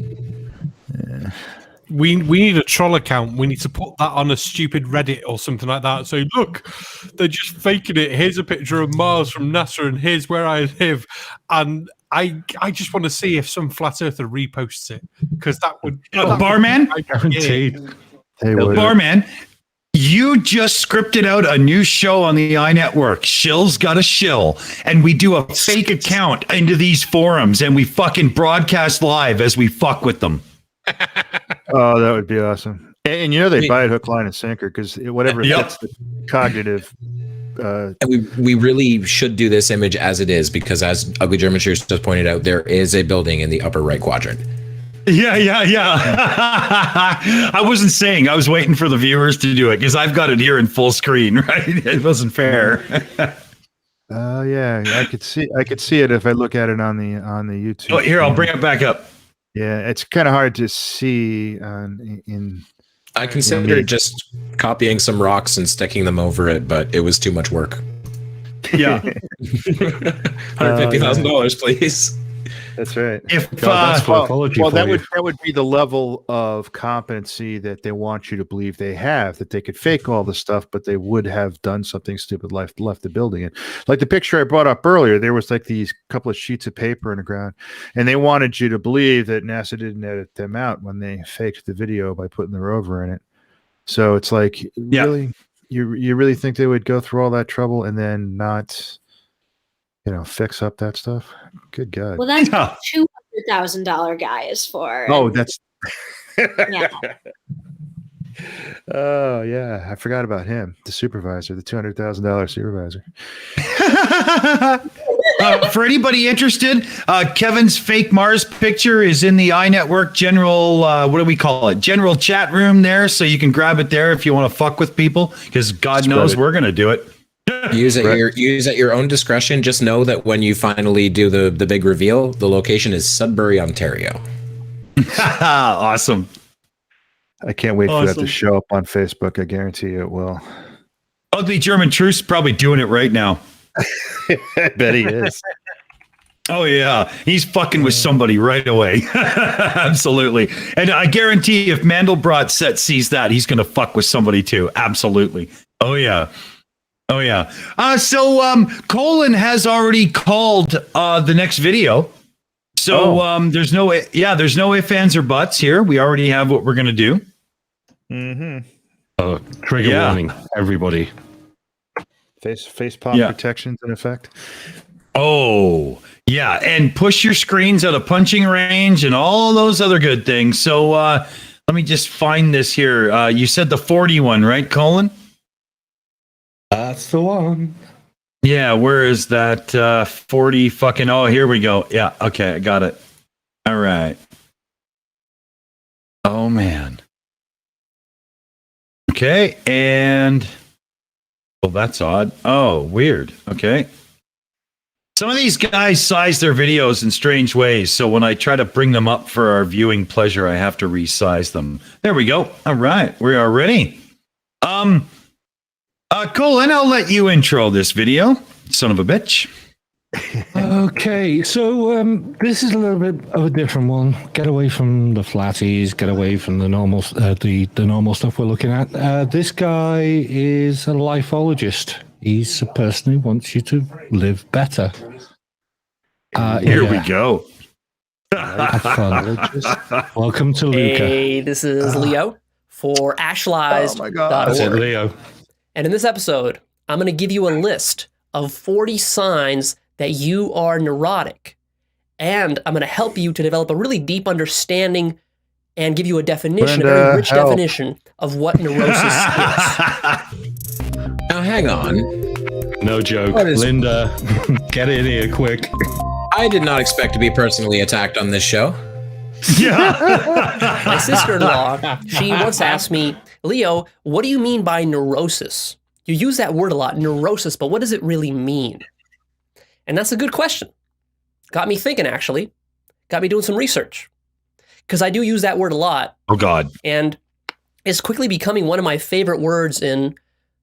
We need a troll account. We need to put that on a stupid Reddit or something like that. So look, they're just faking it. Here's a picture of Mars from NASA, and here's where I live. And I just want to see if some flat earther reposts it, because that would. Barman, I guaranteed. Barman, you just scripted out a new show on the EiE Network. Shill's got a shill, and we do a fake account into these forums, and we fucking broadcast live as we fuck with them. Oh, that would be awesome. And they buy it hook, line, and sinker, because whatever fits the cognitive. And we really should do this image as it is, because as Ugly German Shears just pointed out, there is a building in the upper right quadrant. Yeah. I wasn't saying. I was waiting for the viewers to do it, because I've got it here in full screen, right? It wasn't fair. Yeah, I could see it if I look at it on the YouTube. Oh, here, I'll bring it back up. Yeah, it's kind of hard to see I considered just copying some rocks and sticking them over it, but it was too much work. Yeah. $150,000, please. That's right. If that would be the level of competency that they want you to believe they have, that they could fake all the stuff, but they would have done something stupid, left the building in. Like the picture I brought up earlier, there was like these couple of sheets of paper in the ground, and they wanted you to believe that NASA didn't edit them out when they faked the video by putting the rover in it. So it's like, really, you really think they would go through all that trouble and then not, fix up that stuff? Good God. Well, that's what $200,000 guy is for. Oh, that's yeah. Oh yeah, I forgot about him. The supervisor, the $200,000 supervisor. For anybody interested, Kevin's fake Mars picture is in the EiE Network general, what do we call it? General chat room there. So you can grab it there if you want to fuck with people, because God knows we're going to do it. Use at your own discretion. Just know that when you finally do the big reveal, the location is Sudbury, Ontario. Awesome. I can't wait for that to show up on Facebook. I guarantee you it will. Ugly German Truth's probably doing it right now. I bet he is. Oh yeah, he's fucking with somebody right away. Absolutely. And I guarantee if Mandelbrot set sees that, he's going to fuck with somebody too. Absolutely. Oh yeah. Oh yeah. So Colin has already called the next video. So there's no ifs, ands, or buts here. We already have what we're going to do. Mm-hmm. Trigger warning, everybody. Face palm protections in effect. Oh, yeah. And push your screens out of punching range and all those other good things. So let me just find this here. You said the 41, right, Colin? That's the one. Yeah, where is that 40 fucking... Oh, here we go. Yeah, okay, I got it. All right. Oh, man. Okay, and... Well, that's odd. Oh, weird. Okay. Some of these guys size their videos in strange ways, so when I try to bring them up for our viewing pleasure, I have to resize them. There we go. All right, we are ready. Colin, I'll let you intro this video, son of a bitch. Okay, so this is a little bit of a different one. Get away from the flatties, get away from the normal, the normal stuff we're looking at. This guy is a lifologist. He's a person who wants you to live better. Here we go. Welcome to Luca. Hey, this is Leo for ashlies.org. Oh my God. That's it, Leo. And in this episode, I'm going to give you a list of 40 signs that you are neurotic. And I'm going to help you to develop a really deep understanding and give you a definition, a very rich definition of what neurosis is. Now, hang on. No joke. Linda, get in here quick. I did not expect to be personally attacked on this show. Yeah. My sister-in-law, she once asked me, Leo, what do you mean by neurosis? You use that word a lot, neurosis, but what does it really mean? And that's a good question. Got me thinking, actually. Got me doing some research. Because I do use that word a lot. Oh, God. And it's quickly becoming one of my favorite words in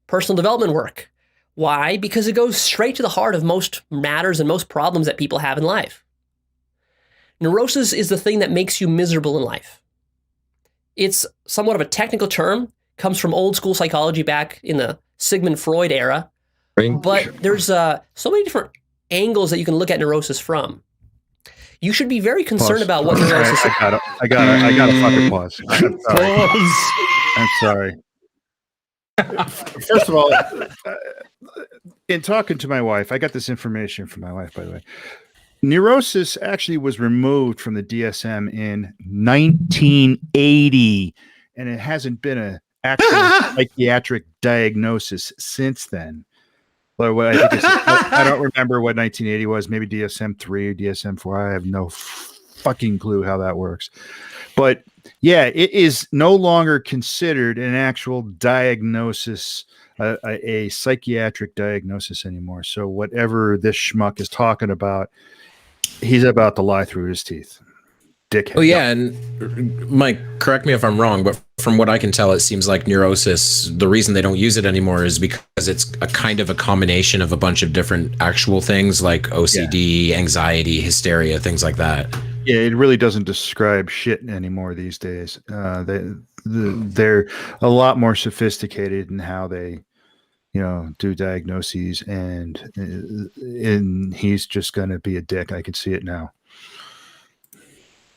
personal development work. Why? Because it goes straight to the heart of most matters and most problems that people have in life. Neurosis is the thing that makes you miserable in life. It's somewhat of a technical term, comes from old school psychology back in the Sigmund Freud era. But there's so many different angles that you can look at neurosis from. You should be very concerned about what neurosis is. I got to fucking pause. I'm sorry. First of all, in talking to my wife, I got this information from my wife, by the way. Neurosis actually was removed from the DSM in 1980, and it hasn't been an actual psychiatric diagnosis since then. Well, I think I don't remember what 1980 was. Maybe DSM-3 or DSM-4. I have no fucking clue how that works. But yeah, it is no longer considered an actual diagnosis, a psychiatric diagnosis anymore. So whatever this schmuck is talking about, he's about to lie through his teeth. Dickhead. Oh yeah, and Mike, correct me if I'm wrong, but from what I can tell, it seems like neurosis, the reason they don't use it anymore is because it's a kind of a combination of a bunch of different actual things like OCD, anxiety, hysteria, things like that. Yeah, it really doesn't describe shit anymore these days. They're a lot more sophisticated in how they, do diagnoses, and he's just going to be a dick. I can see it now.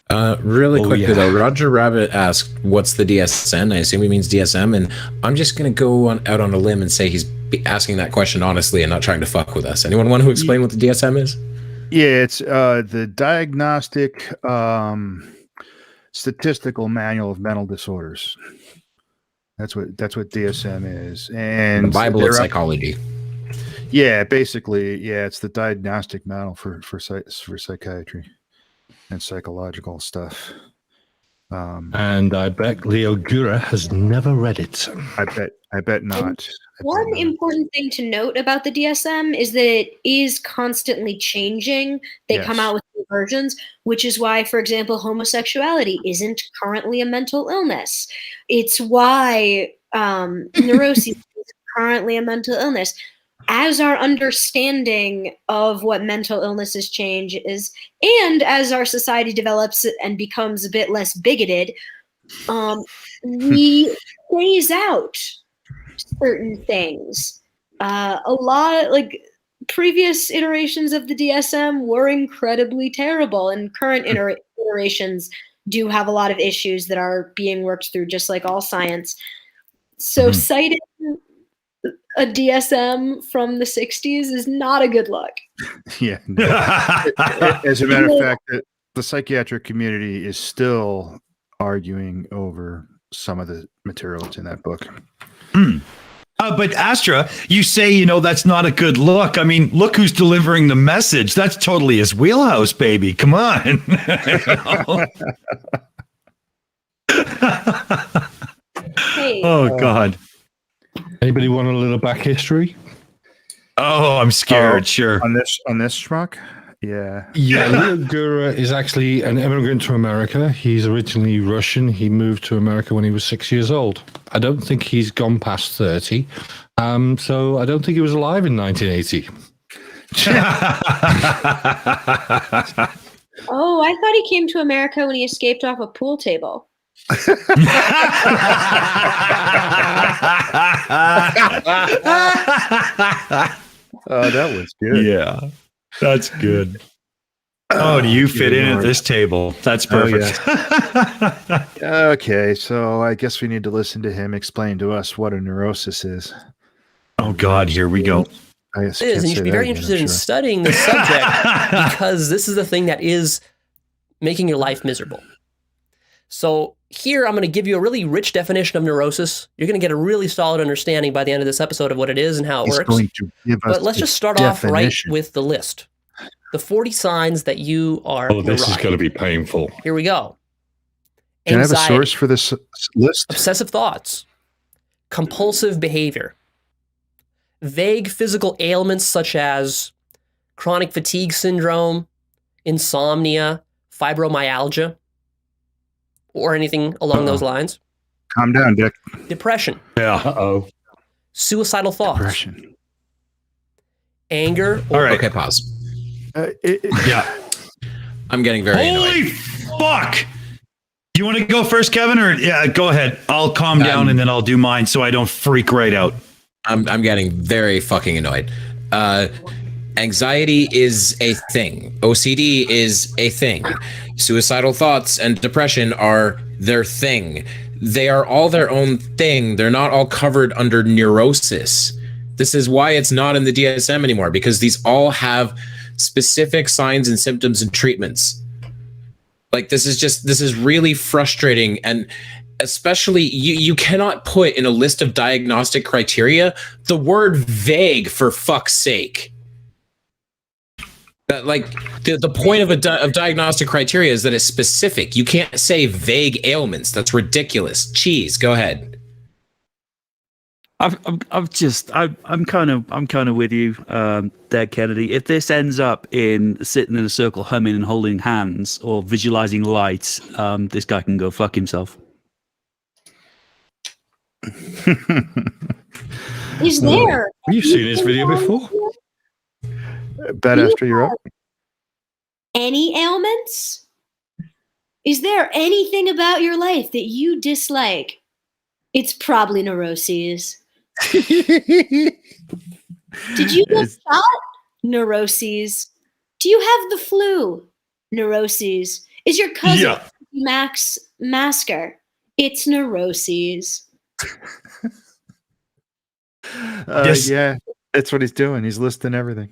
Really quickly though, Roger Rabbit asked, "What's the DSM?" I assume he means DSM, and I'm just going to go out on a limb and say he's asking that question honestly and not trying to fuck with us. Anyone want to explain what the DSM is? Yeah, it's the Diagnostic Statistical Manual of Mental Disorders. That's what DSM is, and The Bible of they're- psychology. Yeah, basically, yeah, it's the diagnostic manual for psychiatry and psychological stuff. And I bet Leo Gura has never read it. I bet not. One important thing to note about the DSM is that it is constantly changing. They come Yes. out with new versions, which is why, for example, homosexuality isn't currently a mental illness. It's why neurosis is currently a mental illness. As our understanding of what mental illnesses changes, and as our society develops and becomes a bit less bigoted, we phase out certain things. A lot, like previous iterations of the DSM were incredibly terrible, and current iterations do have a lot of issues that are being worked through, just like all science. So citing a DSM from the 60s is not a good look. Yeah. No. As a matter of fact, the psychiatric community is still arguing over some of the material that's in that book. But Astra, you say, that's not a good look. I mean, look who's delivering the message. That's totally his wheelhouse, baby. Come on. Hey. Oh, God. Anybody want a little back history? Oh, I'm scared. Sure. On this schmuck? Yeah. Yeah, Leo Gura is actually an immigrant to America. He's originally Russian. He moved to America when he was 6 years old. I don't think he's gone past 30. So I don't think he was alive in 1980. Oh, I thought he came to America when he escaped off a pool table. Oh, that was good. Yeah, that's good. Oh, do you fit in at this table? That's perfect. Okay, so I guess we need to listen to him explain to us what a neurosis is. Oh, God, here we go. I guess It is, and you should be very interested in studying this subject because this is the thing that is making your life miserable. So here I'm going to give you a really rich definition of neurosis. You're going to get a really solid understanding by the end of this episode of what it is and how it works. Going to give us But let's just start off right with the list. The 40 signs that you are Oh, this is neurotic. going to be painful. Here we go. Can I have a Anxiety, source for this list? obsessive thoughts, compulsive behavior, vague physical ailments such as chronic fatigue syndrome, insomnia, fibromyalgia, or anything along those lines. Calm down, Dick. Depression, Yeah. Uh-oh. suicidal thoughts, Depression. anger, All right. Okay, pause. Yeah. I'm getting very Holy annoyed. fuck. You want to go first, Kevin? Or yeah, go ahead. I'll calm down and then I'll do mine so I don't freak right out. I'm getting very fucking annoyed. Anxiety is a thing. OCD is a thing. Suicidal thoughts and depression are their thing. They are all their own thing. They're not all covered under neurosis. This is why it's not in the DSM anymore, because these all have specific signs and symptoms and treatments. Like, this is really frustrating. And especially you cannot put in a list of diagnostic criteria the word vague, for fuck's sake. That, like, the point of diagnostic criteria is that it's specific. You can't say vague ailments. That's ridiculous. Cheese, go ahead. I'm kind of with you, there, Kennedy. If this ends up in sitting in a circle, humming and holding hands, or visualizing lights, this guy can go fuck himself. Is there? Have you seen this video before? Bad Astra, you're up. Any ailments? Is there anything about your life that you dislike? It's probably neuroses. Did you get shot? Neuroses. Do you have the flu? Neuroses. Is your cousin Max Masker? It's neuroses. Yes. Yeah, that's what he's doing. He's listing everything.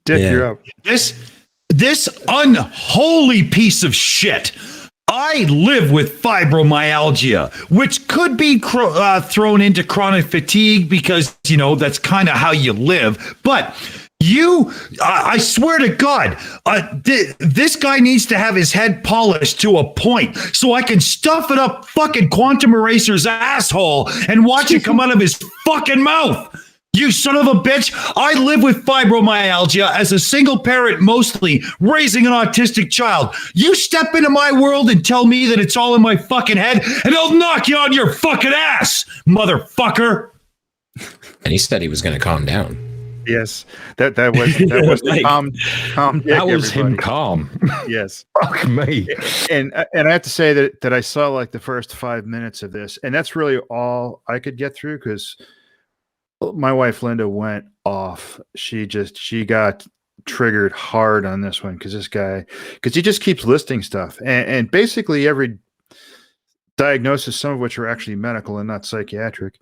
Dick, Yeah. you're up. This unholy piece of shit I live with fibromyalgia, which could be thrown into chronic fatigue because, that's kind of how you live. But I swear to God, this guy needs to have his head polished to a point so I can stuff it up fucking Quantum Eraser's asshole and watch it come out of his fucking mouth. You son of a bitch. I live with fibromyalgia as a single parent, mostly raising an autistic child. You step into my world and tell me that it's all in my fucking head and I'll knock you on your fucking ass, motherfucker. And he said he was going to calm down. Yes, that was the calm. That was him calm. Yes. Fuck me. And I have to say that I saw like the first 5 minutes of this, and that's really all I could get through because my wife Linda went off. She got triggered hard on this one because he just keeps listing stuff and basically every diagnosis, some of which are actually medical and not psychiatric,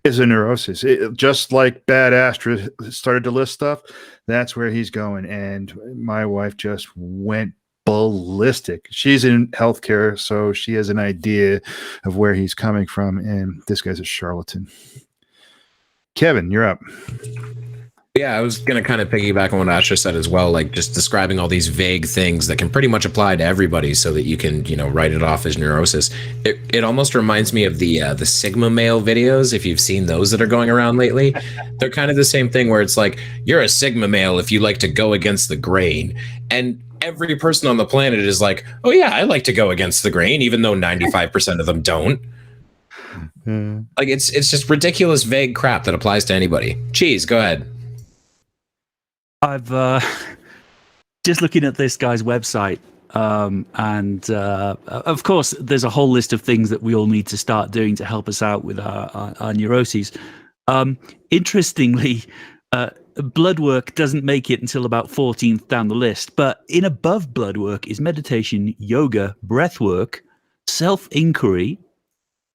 is a neurosis. Just like Bad Astra started to list stuff, that's where he's going. And my wife just went ballistic. She's in healthcare, so she has an idea of where he's coming from. And this guy's a charlatan. Kevin, you're up. Yeah, I was going to kind of piggyback on what Astra said as well, like just describing all these vague things that can pretty much apply to everybody so that you can, write it off as neurosis. It almost reminds me of the Sigma male videos, if you've seen those that are going around lately. They're kind of the same thing where it's like, you're a Sigma male if you like to go against the grain. And every person on the planet is like, oh yeah, I like to go against the grain, even though 95% of them don't. Like it's just ridiculous, vague crap that applies to anybody. Cheese, go ahead. I've just looking at this guy's website, and of course, there's a whole list of things that we all need to start doing to help us out with our neuroses. Interestingly, blood work doesn't make it until about 14th down the list, but in above blood work is meditation, yoga, breath work, self-inquiry.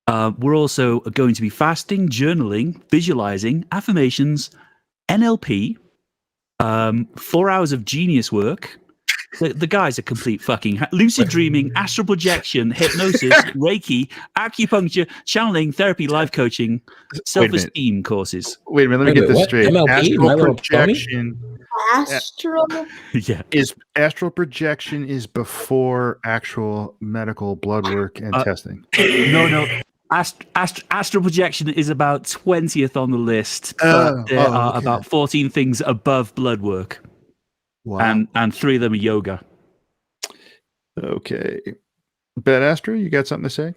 We're also going to be fasting, journaling, visualizing, affirmations, NLP, 4 hours of genius work. The guy's a complete fucking lucid dreaming, astral projection, hypnosis, Reiki, acupuncture, channeling, therapy, life coaching, self-esteem courses. Wait a minute, let me get this straight. MLP, astral projection. Astral projection is before actual medical blood work and testing. No. Astral projection is about 20th on the list, but there are about 14 things above blood work. Wow. And 3 of them are yoga. Okay. Bad Astra, you got something to say?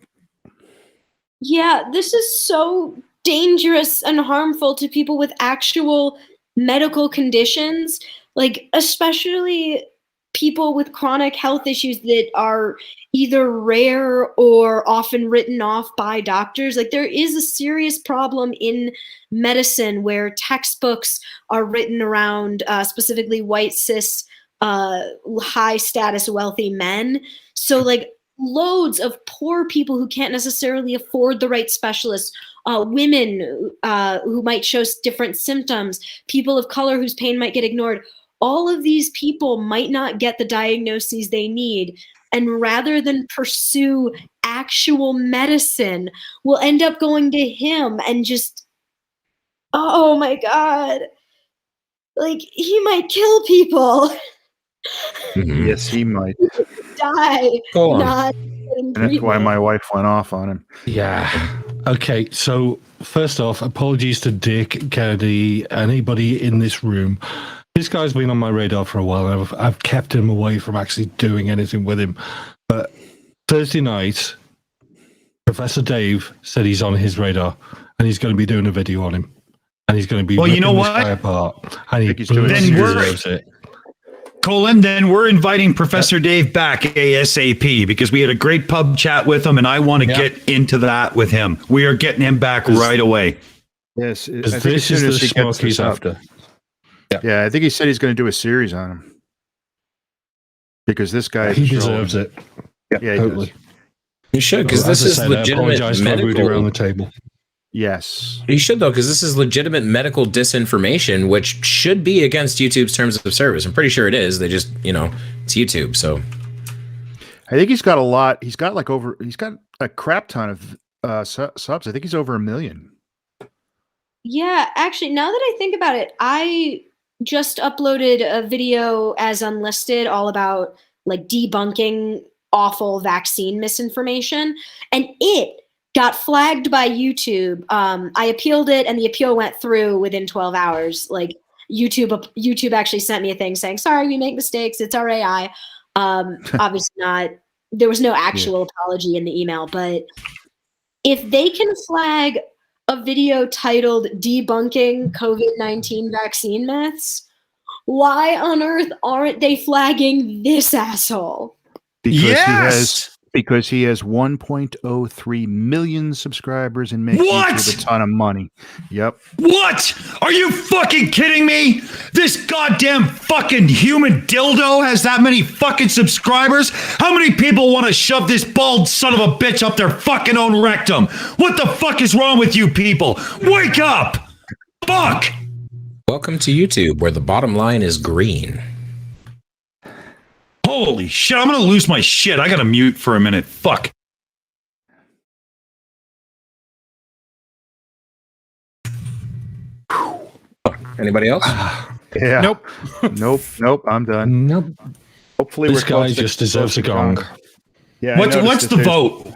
Yeah, this is so dangerous and harmful to people with actual medical conditions, like especially people with chronic health issues that are either rare or often written off by doctors. Like there is a serious problem in medicine where textbooks are written around specifically white, cis, high status, wealthy men. So like loads of poor people who can't necessarily afford the right specialists, women who might show different symptoms, people of color whose pain might get ignored. All of these people might not get the diagnoses they need. And rather than pursue actual medicine, will end up going to him and just, oh my God, like he might kill people. Yes, he might. Die. Not and that's why my wife went off on him. Yeah. Okay, so first off, apologies to Dick, Kennedy, anybody in this room. This guy's been on my radar for a while, and I've kept him away from actually doing anything with him. But Thursday night, Professor Dave said he's on his radar, and he's going to be doing a video on him. And he's going to be ripping this guy apart. And he deserves it. Colin, then we're inviting Professor Dave back ASAP because we had a great pub chat with him, and I want to get into that with him. We are getting him back right away. Yes, this is the smoke he's after. Yeah, I think he said he's going to do a series on him because this guy he deserves it. Yeah, totally. You should, because this is legitimate medical around the table. Yes, you should though, because this is legitimate medical disinformation, which should be against YouTube's terms of service. I'm pretty sure it is. They just, it's YouTube, so. I think he's got a lot. He's got a crap ton of subs. I think he's over 1 million. Yeah, actually, now that I think about it, I just uploaded a video as unlisted all about like debunking awful vaccine misinformation, and it got flagged by YouTube. I appealed it, and the appeal went through within 12 hours. Like YouTube actually sent me a thing saying, "Sorry, we make mistakes. It's our AI." Obviously not. There was no actual apology in the email, but if they can flag a video titled "Debunking COVID-19 Vaccine Myths," why on earth aren't they flagging this asshole? Because he has 1.03 million subscribers and makes YouTube a ton of money. Yep. What? Are you fucking kidding me? This goddamn fucking human dildo has that many fucking subscribers? How many people want to shove this bald son of a bitch up their fucking own rectum? What the fuck is wrong with you people? Wake up! Fuck! Welcome to YouTube, where the bottom line is green. Holy shit, I'm gonna lose my shit. I gotta mute for a minute. Fuck. Anybody else? Yeah. Nope. Nope. I'm done. Nope. Hopefully, This guy just deserves a gong. Yeah. What's the vote?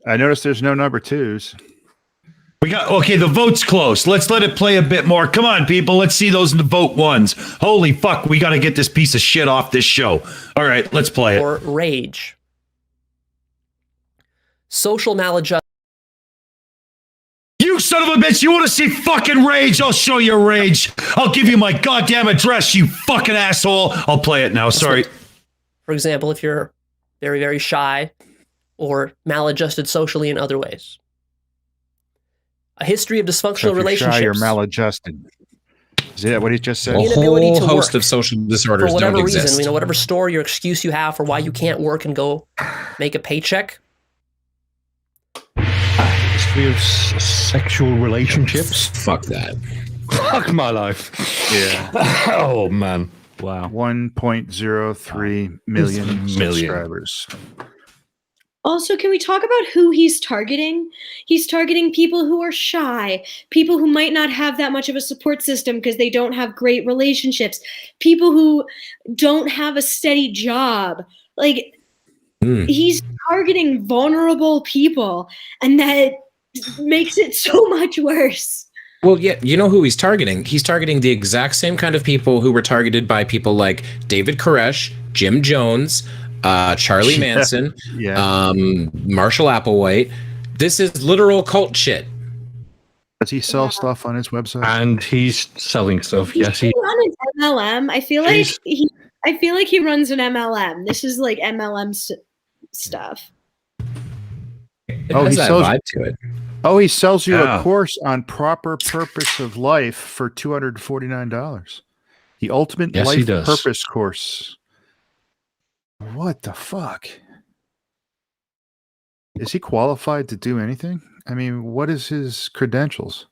I noticed there's no number 2s. We got the vote's close. Let's let it play a bit more. Come on, people. Let's see those vote ones. Holy fuck, we got to get this piece of shit off this show. All right, let's play it. Or rage. Social maladjustment. You son of a bitch, you want to see fucking rage? I'll show you rage. I'll give you my goddamn address, you fucking asshole. I'll play it now. Sorry. For example, if you're very, very shy or maladjusted socially in other ways. A history of dysfunctional relationships. Shy or maladjusted. Is that what he just said? A Inability whole to host work of social disorders for whatever don't reason, exist. whatever story or excuse you have for why you can't work and go make a paycheck. History of sexual relationships. Fuck that. Fuck my life. Yeah. Oh man. Wow. 1.03 million subscribers. Also, can we talk about who he's targeting? He's targeting people who are shy, people who might not have that much of a support system because they don't have great relationships, people who don't have a steady job. Like, he's targeting vulnerable people, and that makes it so much worse. Well, yeah, you know who he's targeting? He's targeting the exact same kind of people who were targeted by people like David Koresh, Jim Jones, Charlie Manson, Marshall Applewhite. This is literal cult shit. Does he sell stuff on his website? And he's selling stuff. Yes, he runs an MLM. I feel like he runs an MLM. This is like MLM stuff. It has that vibe to it. Oh, he sells you a course on proper purpose of life for $249. The ultimate life purpose course. What the fuck? Is he qualified to do anything? I mean, what is his credentials,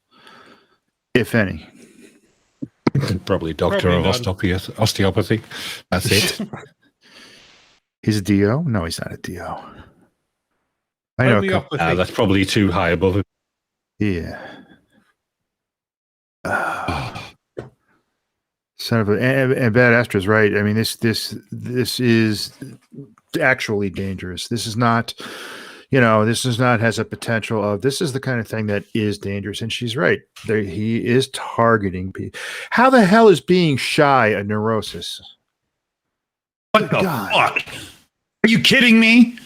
if any? Probably doctor of osteopathy. That's it. He's a DO? No, he's not a DO. I know. That's probably too high above it. Yeah. Son of a, and Bad Astra's right. I mean, this is actually dangerous. This is not, has a potential of, this is the kind of thing that is dangerous. And she's right. He is targeting people. How the hell is being shy a neurosis? What the fuck? Are you kidding me?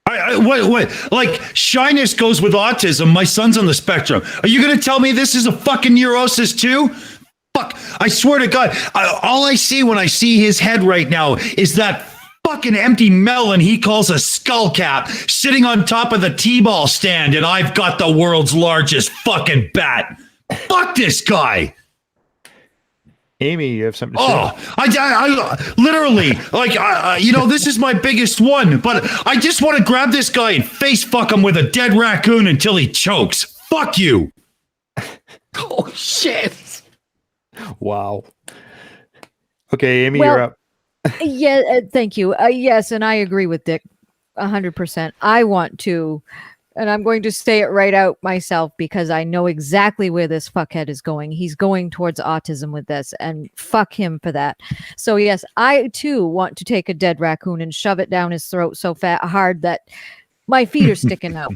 What? Like, shyness goes with autism. My son's on the spectrum. Are you going to tell me this is a fucking neurosis too? Fuck, I swear to God, all I see when I see his head right now is that fucking empty melon he calls a skull cap sitting on top of the T-ball stand, and I've got the world's largest fucking bat. Fuck this guy. Aimee, you have something to say? I literally, this is my biggest one, but I just want to grab this guy and face fuck him with a dead raccoon until he chokes. Fuck you. Oh, shit. Wow. Okay, Aimee, you're up. Yeah, thank you. Yes, and I agree with Dick. 100%. I want to, and I'm going to say it right out myself because I know exactly where this fuckhead is going. He's going towards autism with this, and fuck him for that. So yes, I too want to take a dead raccoon and shove it down his throat so hard that my feet are sticking out.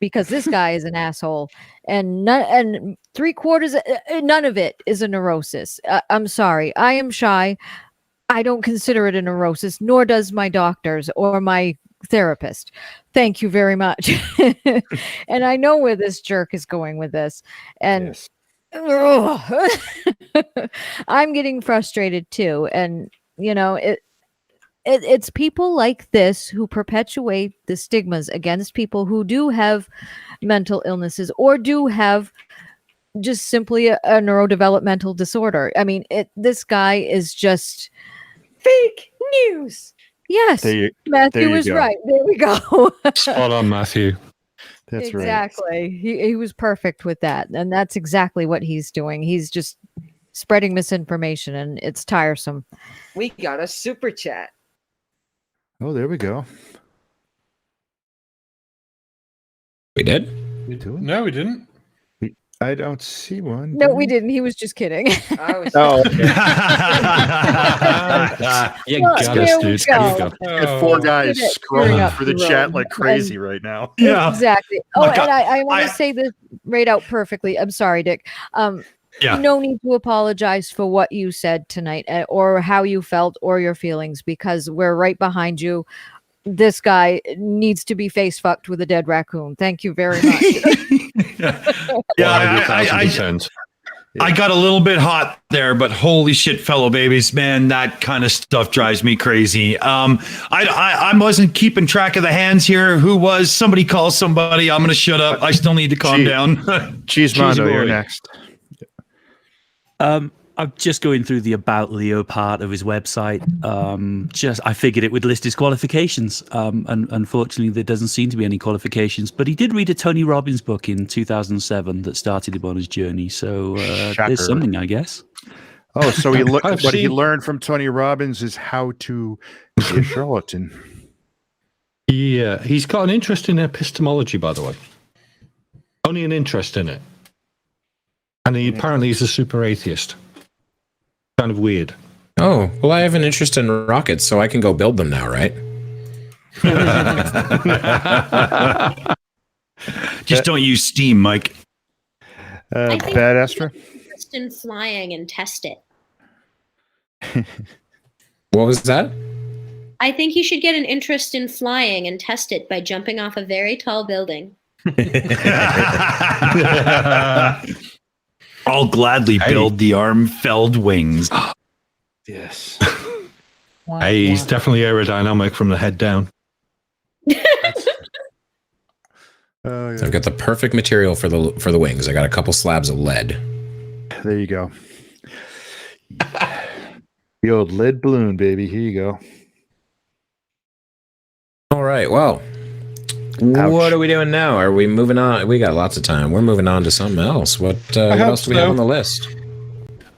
Because this guy is an asshole, and none of it is a neurosis. I'm sorry, I am shy. I don't consider it a neurosis, nor does my doctors or my therapist. Thank you very much. And I know where this jerk is going with this, and I'm getting frustrated too. And you know, it's people like this who perpetuate the stigmas against people who do have mental illnesses or do have just simply a neurodevelopmental disorder. I mean, this guy is just fake news. Yes, Matthew was right. There we go. Spot on, Matthew. That's exactly. right. He was perfect with that, and that's exactly what he's doing. He's just spreading misinformation, and it's tiresome. We got a super chat. Oh, there we go. We did? We do? No, we didn't. I don't see one. No, we didn't. He was just kidding. Oh, okay. You Well, got there us, we dude. go. There you go. Got four guys Clearing scrolling up through the the chat room. like crazy right now. Yeah. Exactly. Oh, Look, and I want to say this right out perfectly. I'm sorry, Dick. Yeah. No need to apologize for what you said tonight or how you felt or your feelings, because we're right behind you. This guy needs to be face fucked with a dead raccoon. Thank you very much. I got a little bit hot there, but holy shit, fellow babies, man, that kind of stuff drives me crazy. I wasn't keeping track of the hands here. Who was? Somebody call somebody. I'm going to shut up. I still need to calm down. Cheesemondo, you're next. I'm just going through the About Leo part of his website. I figured it would list his qualifications. And unfortunately, there doesn't seem to be any qualifications. But he did read a Tony Robbins book in 2007 that started him on his journey. So there's something, I guess. Oh, so he learned from Tony Robbins is how to be a charlatan. Yeah, he's got an interest in epistemology, by the way. Only an interest in it. And apparently he's a super atheist. Kind of weird. Oh, well, I have an interest in rockets, so I can go build them now, right? Just don't use steam, Mike. I think Bad Astra? Interest in flying and test it. What was that? I think you should get an interest in flying and test it by jumping off a very tall building. I'll gladly build the arm-felled wings. Yes. Hey, he's definitely aerodynamic from the head down. Oh, yeah. So I've got the perfect material for the wings. I got a couple slabs of lead. There you go. The old lead balloon, baby. Here you go. All right. Well, what are we doing now? Are we moving on? We got lots of time. We're moving on to something else. What else do we have on the list?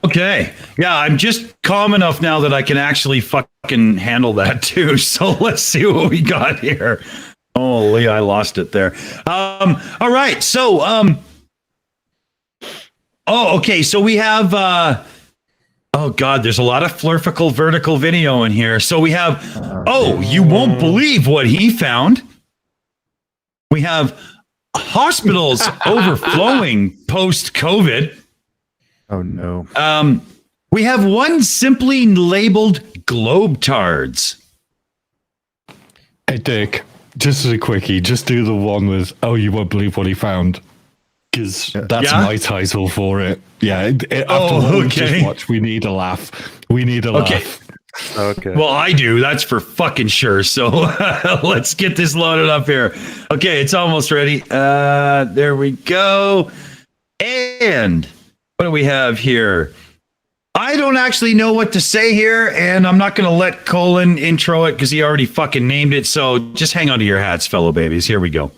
Okay. Yeah, I'm just calm enough now that I can actually fucking handle that too. So let's see what we got here. Holy, I lost it there. All right. So, okay. So we have, oh God, there's a lot of flurfical vertical video in here. So we have, you won't believe what he found. We have hospitals overflowing post-COVID. Oh, no. We have one simply labeled globetards. Hey, Dick, just as a quickie, just do the one with, you won't believe what he found. Because that's my title for it. Yeah, after what we just watched, we need a laugh. We need a laugh. Okay. Well, I do. That's for fucking sure. So let's get this loaded up here. Okay, it's almost ready. There we go. And what do we have here? I don't actually know what to say here, and I'm not going to let Colin intro it because he already fucking named it. So just hang on to your hats, fellow babies. Here we go.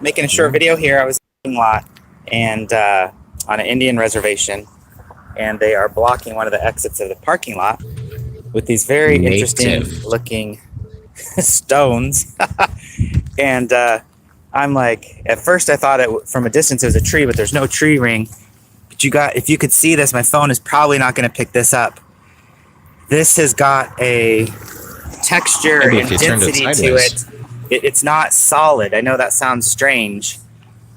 Making a short video here. I was in a lot and on an Indian reservation, and they are blocking one of the exits of the parking lot with these very interesting looking stones. And I'm like, at first I thought from a distance it was a tree, but there's no tree ring. But if you could see this, my phone is probably not going to pick this up. This has got a texture and density to it. It's not solid. I know that sounds strange,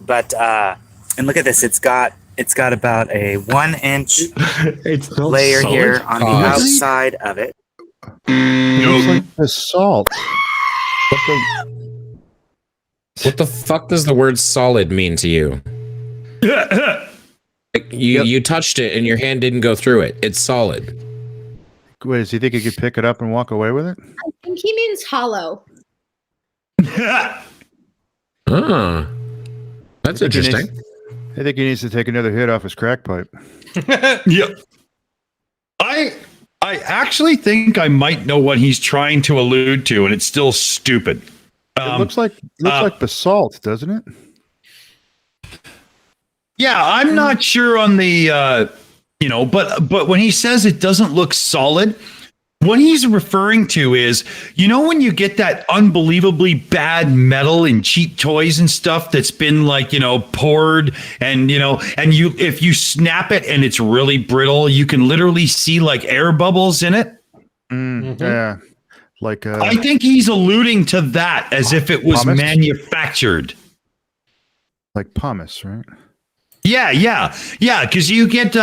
but and look at this. It's got about a 1 inch layer solid here on the outside of it. It's like basalt. What the fuck does the word solid mean to you? Like you touched it and your hand didn't go through it. It's solid. Wait, does he think he could pick it up and walk away with it? I think he means hollow. Ah, that's interesting. I think he needs to take another hit off his crack pipe. Yeah. I actually think I might know what he's trying to allude to, and it's still stupid. It looks like basalt, doesn't it? Yeah, I'm not sure on the but when he says it doesn't look solid, what he's referring to is, when you get that unbelievably bad metal in cheap toys and stuff that's been poured and if you snap it and it's really brittle, you can literally see like air bubbles in it. Yeah. I think he's alluding to that as if it was pumice? manufactured. Like pumice, right? Yeah. Because you get,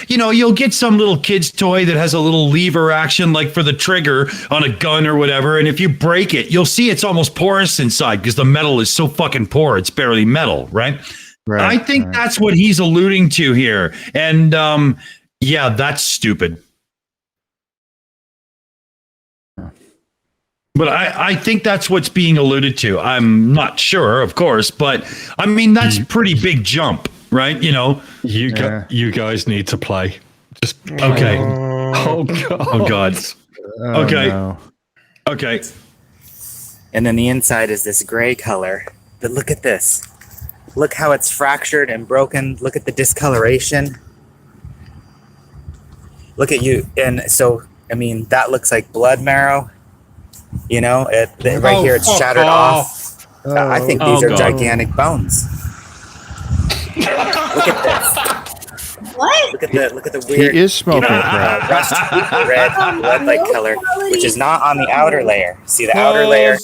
you'll get some little kid's toy that has a little lever action, like for the trigger on a gun or whatever. And if you break it, you'll see it's almost porous inside because the metal is so fucking poor. It's barely metal, right? I think that's what he's alluding to here. And that's stupid. But I think that's what's being alluded to. I'm not sure, of course, but I mean, that's pretty big jump. Right, you guys need to play. Just play. Okay. Oh god. Okay. No. Okay. And then the inside is this gray color. But look at this. Look how it's fractured and broken. Look at the discoloration. Look at you. And so, I mean, that looks like blood marrow. Right here it's shattered off. I think these are gigantic bones. Look at this. What? Look at the weird. He is smoking crack. Rust red blood-like color, which is not on the outer layer. See the outer layer?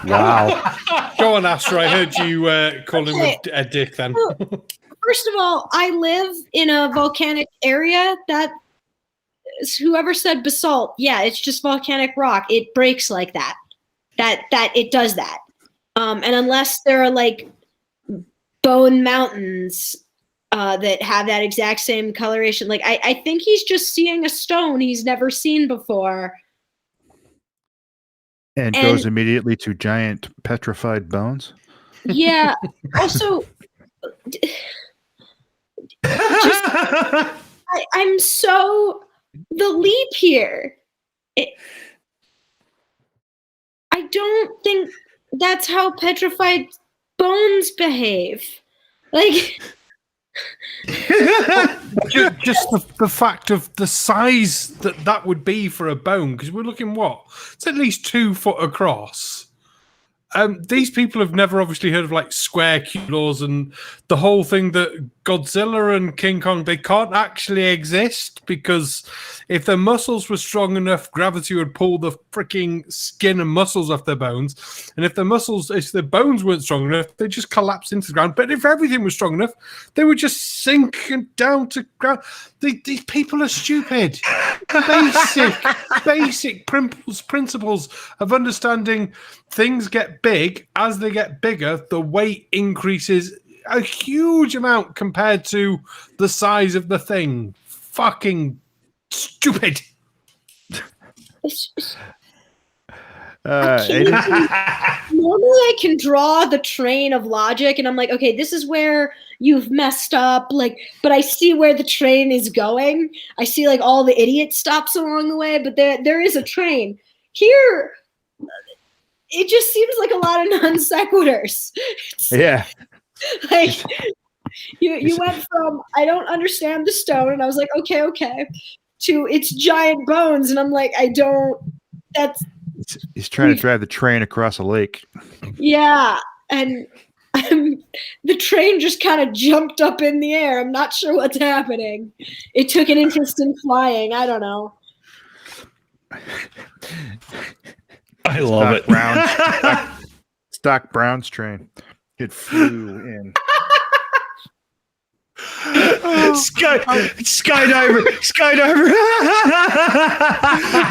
Wow. Go on, Astra. I heard you call him a dick then. First of all, I live in a volcanic area that whoever said basalt, yeah, it's just volcanic rock. It breaks like that. That it does that. And unless there are like bone mountains that have that exact same coloration, like I think he's just seeing a stone he's never seen before. And goes immediately to giant petrified bones. Yeah. Also, I'm so the leap here. I don't think that's how petrified bones behave. Like, just the fact of the size that would be for a bone, because we're looking it's at least 2 foot across. These people have never obviously heard of like square claws and the whole thing that Godzilla and King Kong, they can't actually exist because if their muscles were strong enough, gravity would pull the freaking skin and muscles off their bones. And if their bones weren't strong enough, they just collapse into the ground. But if everything was strong enough, they would just sink down to ground. These people are stupid. Basic principles of understanding things get big. As they get bigger, the weight increases a huge amount compared to the size of the thing. Fucking stupid. Normally I can draw the train of logic and I'm like, okay, this is where you've messed up, like, but I see where the train is going. I see like all the idiot stops along the way, but there is a train. Here, it just seems like a lot of non sequiturs. Yeah. Like you went from I don't understand the stone, and I was like, okay, to it's giant bones, and I'm like, that's He's trying to drive the train across a lake. Yeah, and the train just kind of jumped up in the air. I'm not sure what's happening. It took an interest in flying. I don't know. I love it. Stock Brown's train. It flew in. Skydiver.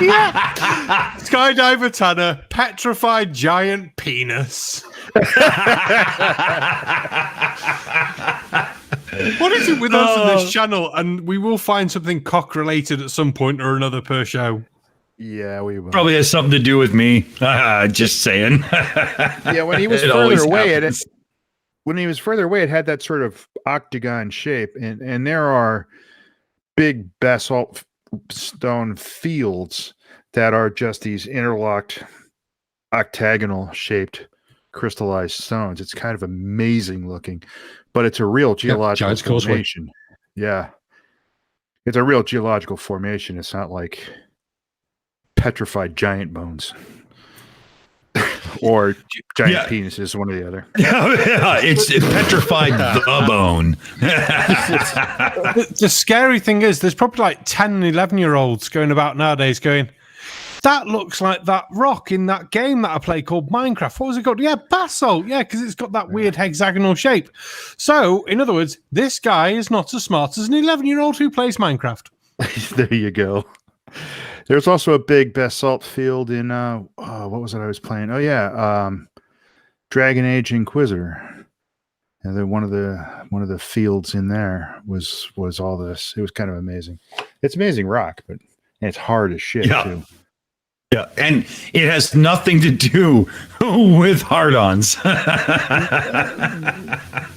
Yeah. Skydiver Tanner, petrified giant penis. What is it with us on this channel? And we will find something cock related at some point or another per show. Yeah, we will. Probably has something to do with me. Just saying. Yeah, when he was further away, it had that sort of octagon shape, and there are big basalt stone fields that are just these interlocked, octagonal shaped crystallized stones. It's kind of amazing looking, but it's a real geological formation. Yeah, it's a real geological formation. It's not like petrified giant bones. Or giant penises, one or the other. Yeah, it's petrified the bone. The scary thing is there's probably like 10 and 11-year-olds going about nowadays going, that looks like that rock in that game that I play called Minecraft. What was it called? Yeah, basalt. Yeah, because it's got that weird hexagonal shape. So, in other words, this guy is not as smart as an 11-year-old who plays Minecraft. There you go. There's also a big basalt field in what was it I was playing? Oh yeah, Dragon Age Inquisitor. And then one of the fields in there was all this. It was kind of amazing. It's amazing rock, but it's hard as shit too. Yeah, and it has nothing to do with hard-ons.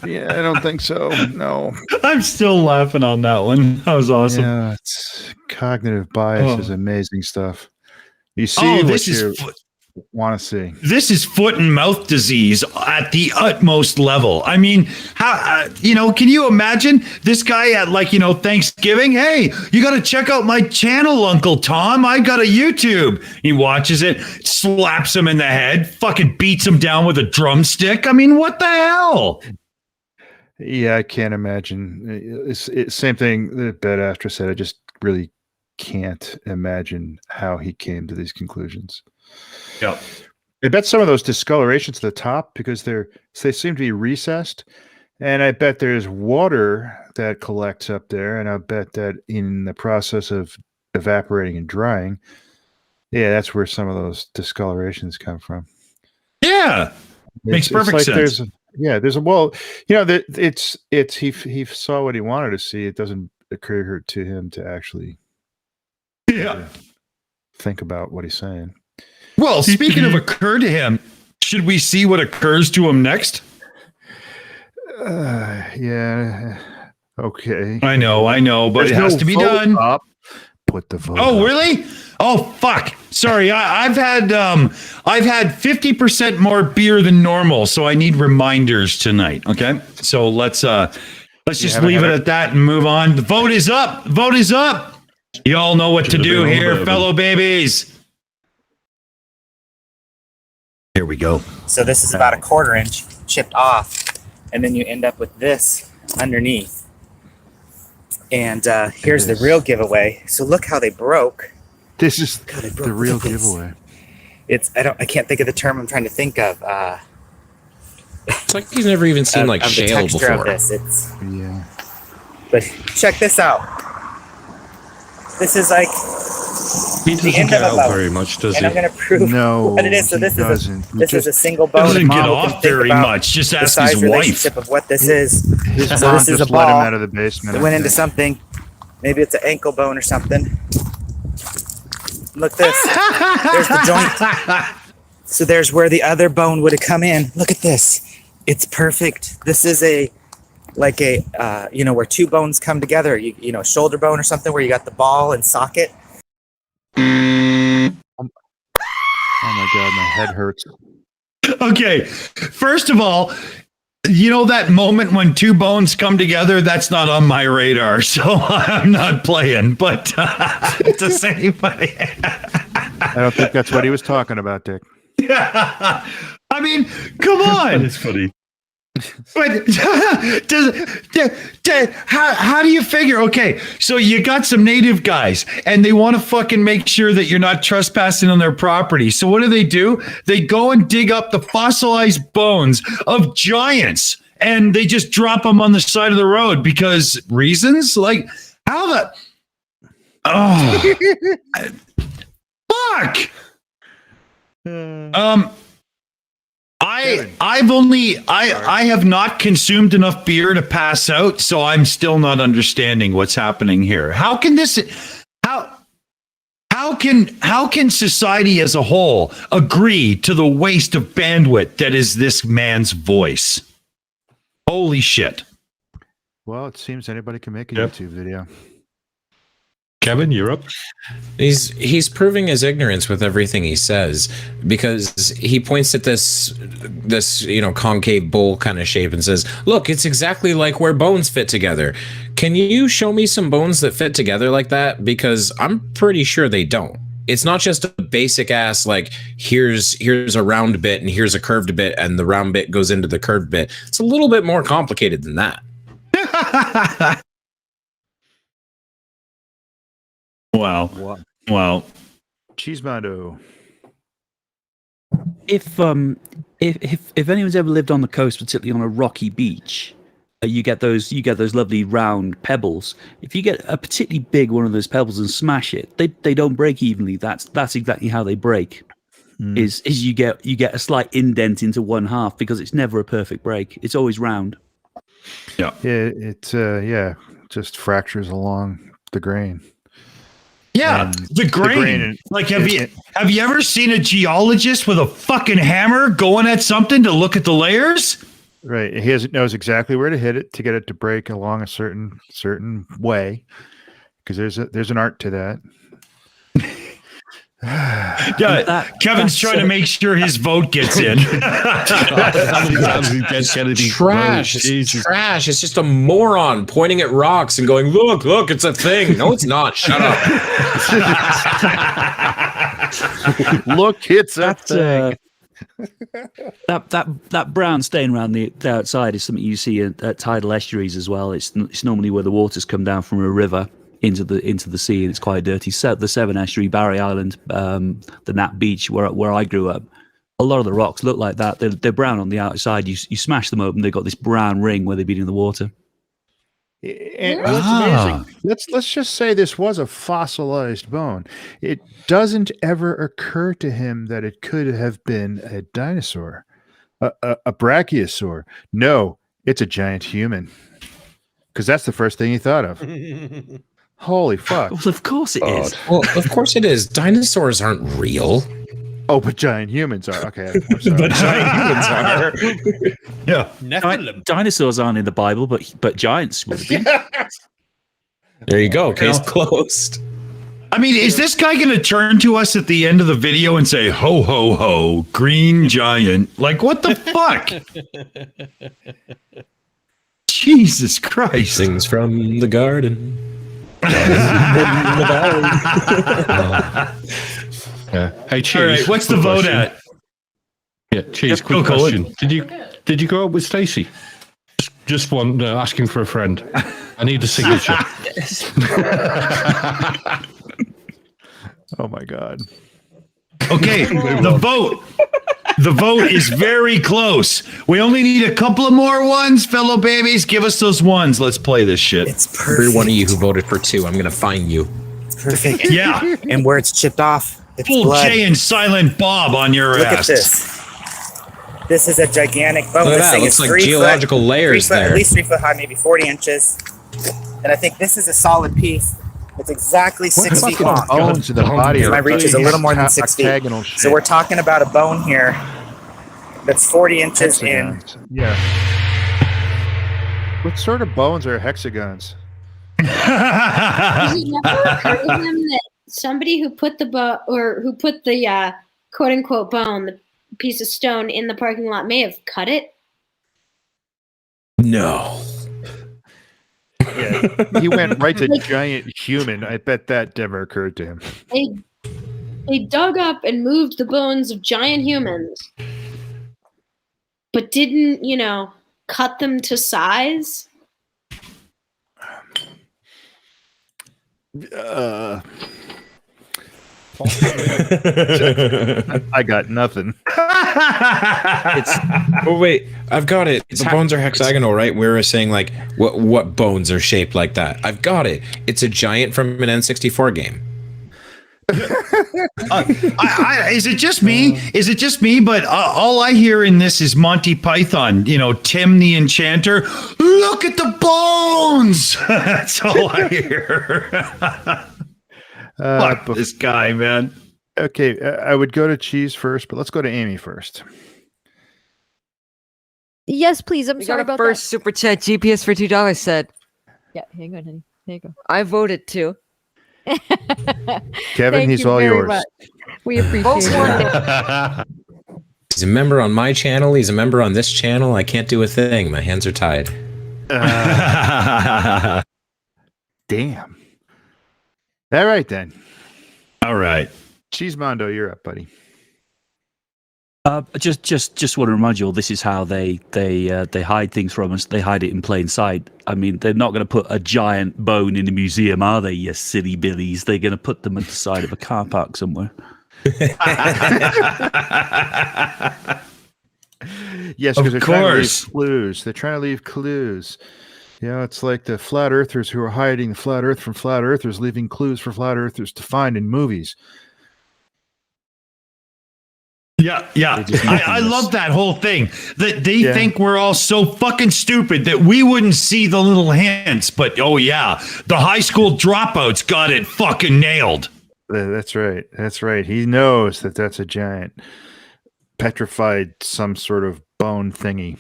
Yeah, I don't think so. No. I'm still laughing on that one. That was awesome. Yeah, it's cognitive bias is amazing stuff. You see what you want to see. This is foot and mouth disease at the utmost level. I mean, how can you imagine this guy at Thanksgiving? Hey, you got to check out my channel, Uncle Tom. I got a YouTube. He watches it, slaps him in the head, fucking beats him down with a drumstick. I mean, what the hell? Yeah, I can't imagine. It's same thing that Bad Astra said. I just really can't imagine how he came to these conclusions. Yeah, I bet some of those discolorations at the top because they seem to be recessed, and I bet there's water that collects up there, and I bet that in the process of evaporating and drying, that's where some of those discolorations come from. Yeah, makes perfect sense. There's he saw what he wanted to see. It doesn't occur to him to actually think about what he's saying. Well, speaking of occur to him, should we see what occurs to him next? Yeah. Okay. I know, but it has to be done. Put the vote. Oh, really? Oh, fuck. Sorry, I've had 50% more beer than normal, so I need reminders tonight. Okay, so let's just leave it at that and move on. The vote is up. Vote is up. You all know what to do here, fellow babies. Here we go. So this is about a 1/4 inch chipped off, and then you end up with this underneath. And here's the real giveaway. So look how they broke. This is the real giveaway. I can't think of the term I'm trying to think of. It's like you've never even seen shale before. But check this out. This is like he doesn't get out very much, does he? I'm going to prove what it is. So this is a single bone. Doesn't get off very much. Just ask his wife. Of what this is. So this is a ball. Let him out of the basement. It went into something. Maybe it's an ankle bone or something. Look this. There's the joint. So there's where the other bone would have come in. Look at this. It's perfect. This is where two bones come together. You know, shoulder bone or something where you got the ball and socket. Oh my God, my head hurts. Okay, first of all, you know that moment when two bones come together? That's not on my radar, so I'm not playing. But does anybody? I don't think that's what he was talking about, Dick. I mean, come on. It's funny. But how do you figure? Okay, so you got some native guys, and they want to fucking make sure that you're not trespassing on their property. So what do? They go and dig up the fossilized bones of giants, and they just drop them on the side of the road because reasons? Like how the? Oh, fuck. I have not consumed enough beer to pass out, so I'm still not understanding what's happening here. How can society as a whole agree to the waste of bandwidth that is this man's voice? Holy shit. Well, it seems anybody can make a YouTube video. Kevin, you're up. He's proving his ignorance with everything he says, because he points at this concave bowl kind of shape and says, "Look, it's exactly like where bones fit together. Can you show me some bones that fit together like that? Because I'm pretty sure they don't. It's not just a basic ass like here's a round bit and here's a curved bit and the round bit goes into the curved bit. It's a little bit more complicated than that." Wow. Cheesemondo. If anyone's ever lived on the coast, particularly on a rocky beach, you get those lovely round pebbles. If you get a particularly big one of those pebbles and smash it, they don't break evenly. That's exactly how they break. Is you get a slight indent into one half because it's never a perfect break. It's always round. Yeah. It just fractures along the grain. Yeah, And the grain. Like, have you ever seen a geologist with a fucking hammer going at something to look at the layers? Right. He knows exactly where to hit it to get it to break along a certain way, because there's an art to that. Yeah, Kevin's trying to make sure his vote gets in. Trash. It's trash. It's just a moron pointing at rocks and going, look, it's a thing. No, it's not. Shut up. Look, it's a thing. That brown stain around the outside is something you see at tidal estuaries as well. It's normally where the waters come down from a river into the sea, and it's quite dirty. So the Severn Estuary, Barry Island, the Nat Beach, where I grew up, a lot of the rocks look like that. They're brown on the outside. You smash them open, they've got this brown ring where they've been in the water. And what's amazing, let's just say this was a fossilized bone. It doesn't ever occur to him that it could have been a dinosaur, a brachiosaur. No, it's a giant human, because that's the first thing he thought of. Holy fuck. Well, of course it is. Well, of course it is. Dinosaurs aren't real. Oh, but giant humans are. Okay. I'm sorry. But giant humans are. Yeah. Dinosaurs aren't in the Bible, but giants would be. There you go. Case closed. I mean, is this guy going to turn to us at the end of the video and say, "Ho, ho, ho, green giant"? Like, what the fuck? Jesus Christ. Things from the garden. Hey, Cheese. All right, what's the vote at? Yeah, Cheese. Quick question. Did you go out with Stacey? Just one asking for a friend. I need a signature. Oh my God. Okay, the vote is very close. We only need a couple of more ones, fellow babies. Give us those ones. Let's play this shit. It's perfect. Every one of you who voted for 2, I'm gonna fine you. It's perfect. Yeah. And where it's chipped off, it's Full blood. J and Silent Bob on your Look ass. at this. This is a gigantic bone. Look at This that. thing Looks is like 3 geological foot, layers 3 foot, there. At least 3 foot high, maybe 40 inches. And I think this is a solid piece. It's exactly 6 feet long. Bones in the body. My reach is a little more than 6 feet. Octagonal So shape. we're talking about a bone here that's 40 inches in. Hexagons. Yeah. What sort of bones are hexagons? Does it never occur to him that somebody who put the quote unquote bone, the piece of stone in the parking lot, may have cut it? No. Yeah, he went right to giant human. I bet that never occurred to him. They dug up and moved the bones of giant humans, but didn't, cut them to size. I got nothing. Oh wait, I've got it. The bones are hexagonal, right? We were saying like what bones are shaped like that. I've got it. It's a giant from an N64 game. Is it just me? Is it just me? But all I hear in this is Monty Python. Tim the Enchanter. Look at the bones. That's all I hear. Fuck this guy, man. Okay, I would go to Cheese first, but let's go to Aimee first. Yes, please. I'm We sorry got a about first super chat. GPS for $2 said. that. Yeah, hang on, honey. There you go. I voted too. Kevin, Thank he's you all very yours. much. We appreciate it. He's a member on my channel. He's a member on this channel. I can't do a thing. My hands are tied. Damn. All right then. All right. Cheesemondo, you're up, buddy. Just want to remind you all, this is how they hide things from us. They hide it in plain sight. I mean, they're not going to put a giant bone in a museum, are they, you silly billies? They're going to put them at the side of a car park somewhere. Yes, because they're trying to leave clues. They're trying to leave clues. It's like the flat earthers who are hiding the flat earth from flat earthers, leaving clues for flat earthers to find in movies. Yeah. I love that whole thing. That they think we're all so fucking stupid that we wouldn't see the little hints. But the high school dropouts got it fucking nailed. That's right. That's right. He knows that that's a giant petrified some sort of bone thingy.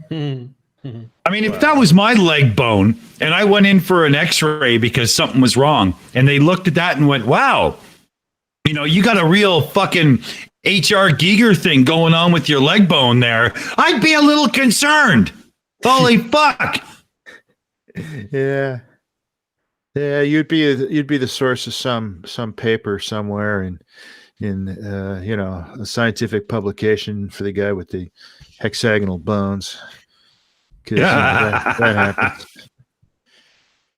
I mean, if that was my leg bone and I went in for an x-ray because something was wrong and they looked at that and went, wow, you got a real fucking H.R. Giger thing going on with your leg bone there, I'd be a little concerned. Holy fuck. Yeah, you'd be the source of some paper somewhere in a scientific publication for the guy with the hexagonal bones. That happens.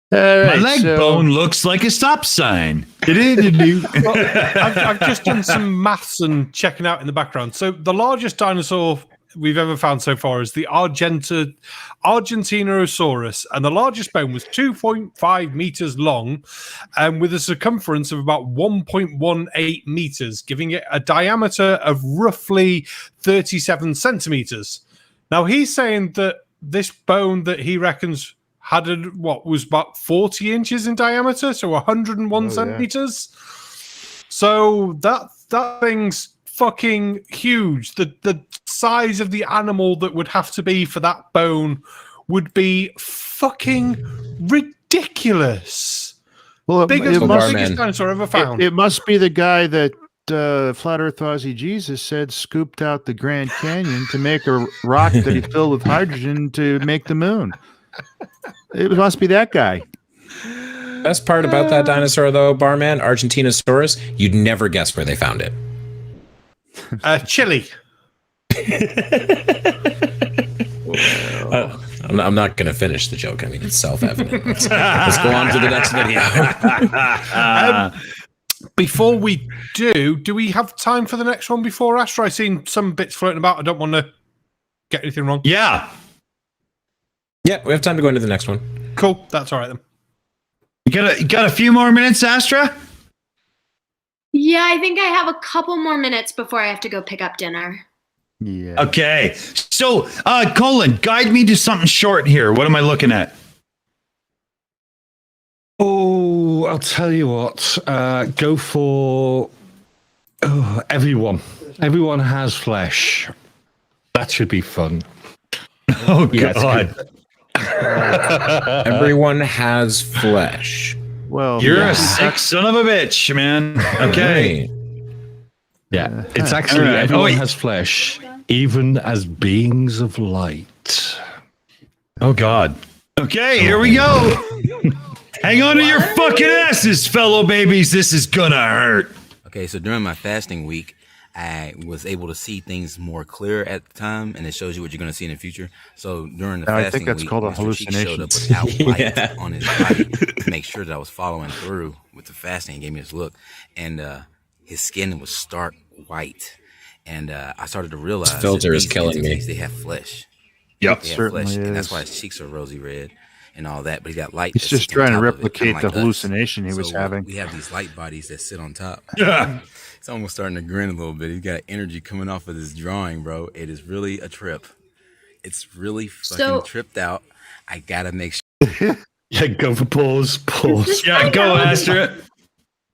My leg bone looks like a stop sign. Well, I've just done some maths and checking out in the background. So the largest dinosaur we've ever found so far is the Argentinosaurus, and the largest bone was 2.5 meters long and with a circumference of about 1.18 meters, giving it a diameter of roughly 37 centimeters. Now he's saying that this bone that he reckons had was about 40 inches in diameter, so 101 centimeters. So that thing's fucking huge. The size of the animal that would have to be for that bone would be fucking ridiculous. Well, biggest dinosaur ever found. It must be the guy that Flat Earth Aussie Jesus said scooped out the Grand Canyon to make a rock that he filled with hydrogen to make the moon. It must be that guy. Best part about that dinosaur, though, Barman, Argentinosaurus, you'd never guess where they found it. Chile. I'm not going to finish the joke. I mean, it's self-evident. Let's go on to the next video. Before we do we have time for the next one before Astra? I've seen some bits floating about. I don't want to get anything wrong. Yeah, we have time to go into the next one. Cool. That's all right then. You got a few more minutes, Astra? Yeah, I think I have a couple more minutes before I have to go pick up dinner. Yeah. Okay. So, Colin, guide me to something short here. What am I looking at? Oh, I'll tell you what. Go for everyone. Everyone has flesh. That should be fun. Oh, God. Everyone has flesh. Well, you're a sick son of a bitch, man. Okay. Yeah, it's actually everyone has flesh, even as beings of light. Oh, God. Okay, here we go. Hang on to your fucking asses, fellow babies. This is gonna hurt. Okay, so during my fasting week, I was able to see things more clear at the time, and it shows you what you're going to see in the future. So during the I fasting think that's week, called a Mr. Cheek showed up hallucination. without light on his body to make sure that I was following through with the fasting. He gave me this look, and his skin was stark white. And I started to realize This filter that is these killing me. entities, they have flesh. Yep, They have certainly flesh, and that's is. why his cheeks are rosy red and all that. But he got light. He's that just sits on trying to top of it, replicate kinda the like us. hallucination he was So, having. We have these light bodies that sit on top. Yeah. It's almost starting to grin a little bit. He's got energy coming off of this drawing, bro. It is really a trip. It's really fucking tripped out. I gotta make sure. Yeah, go for pause. Yeah, go, Astra.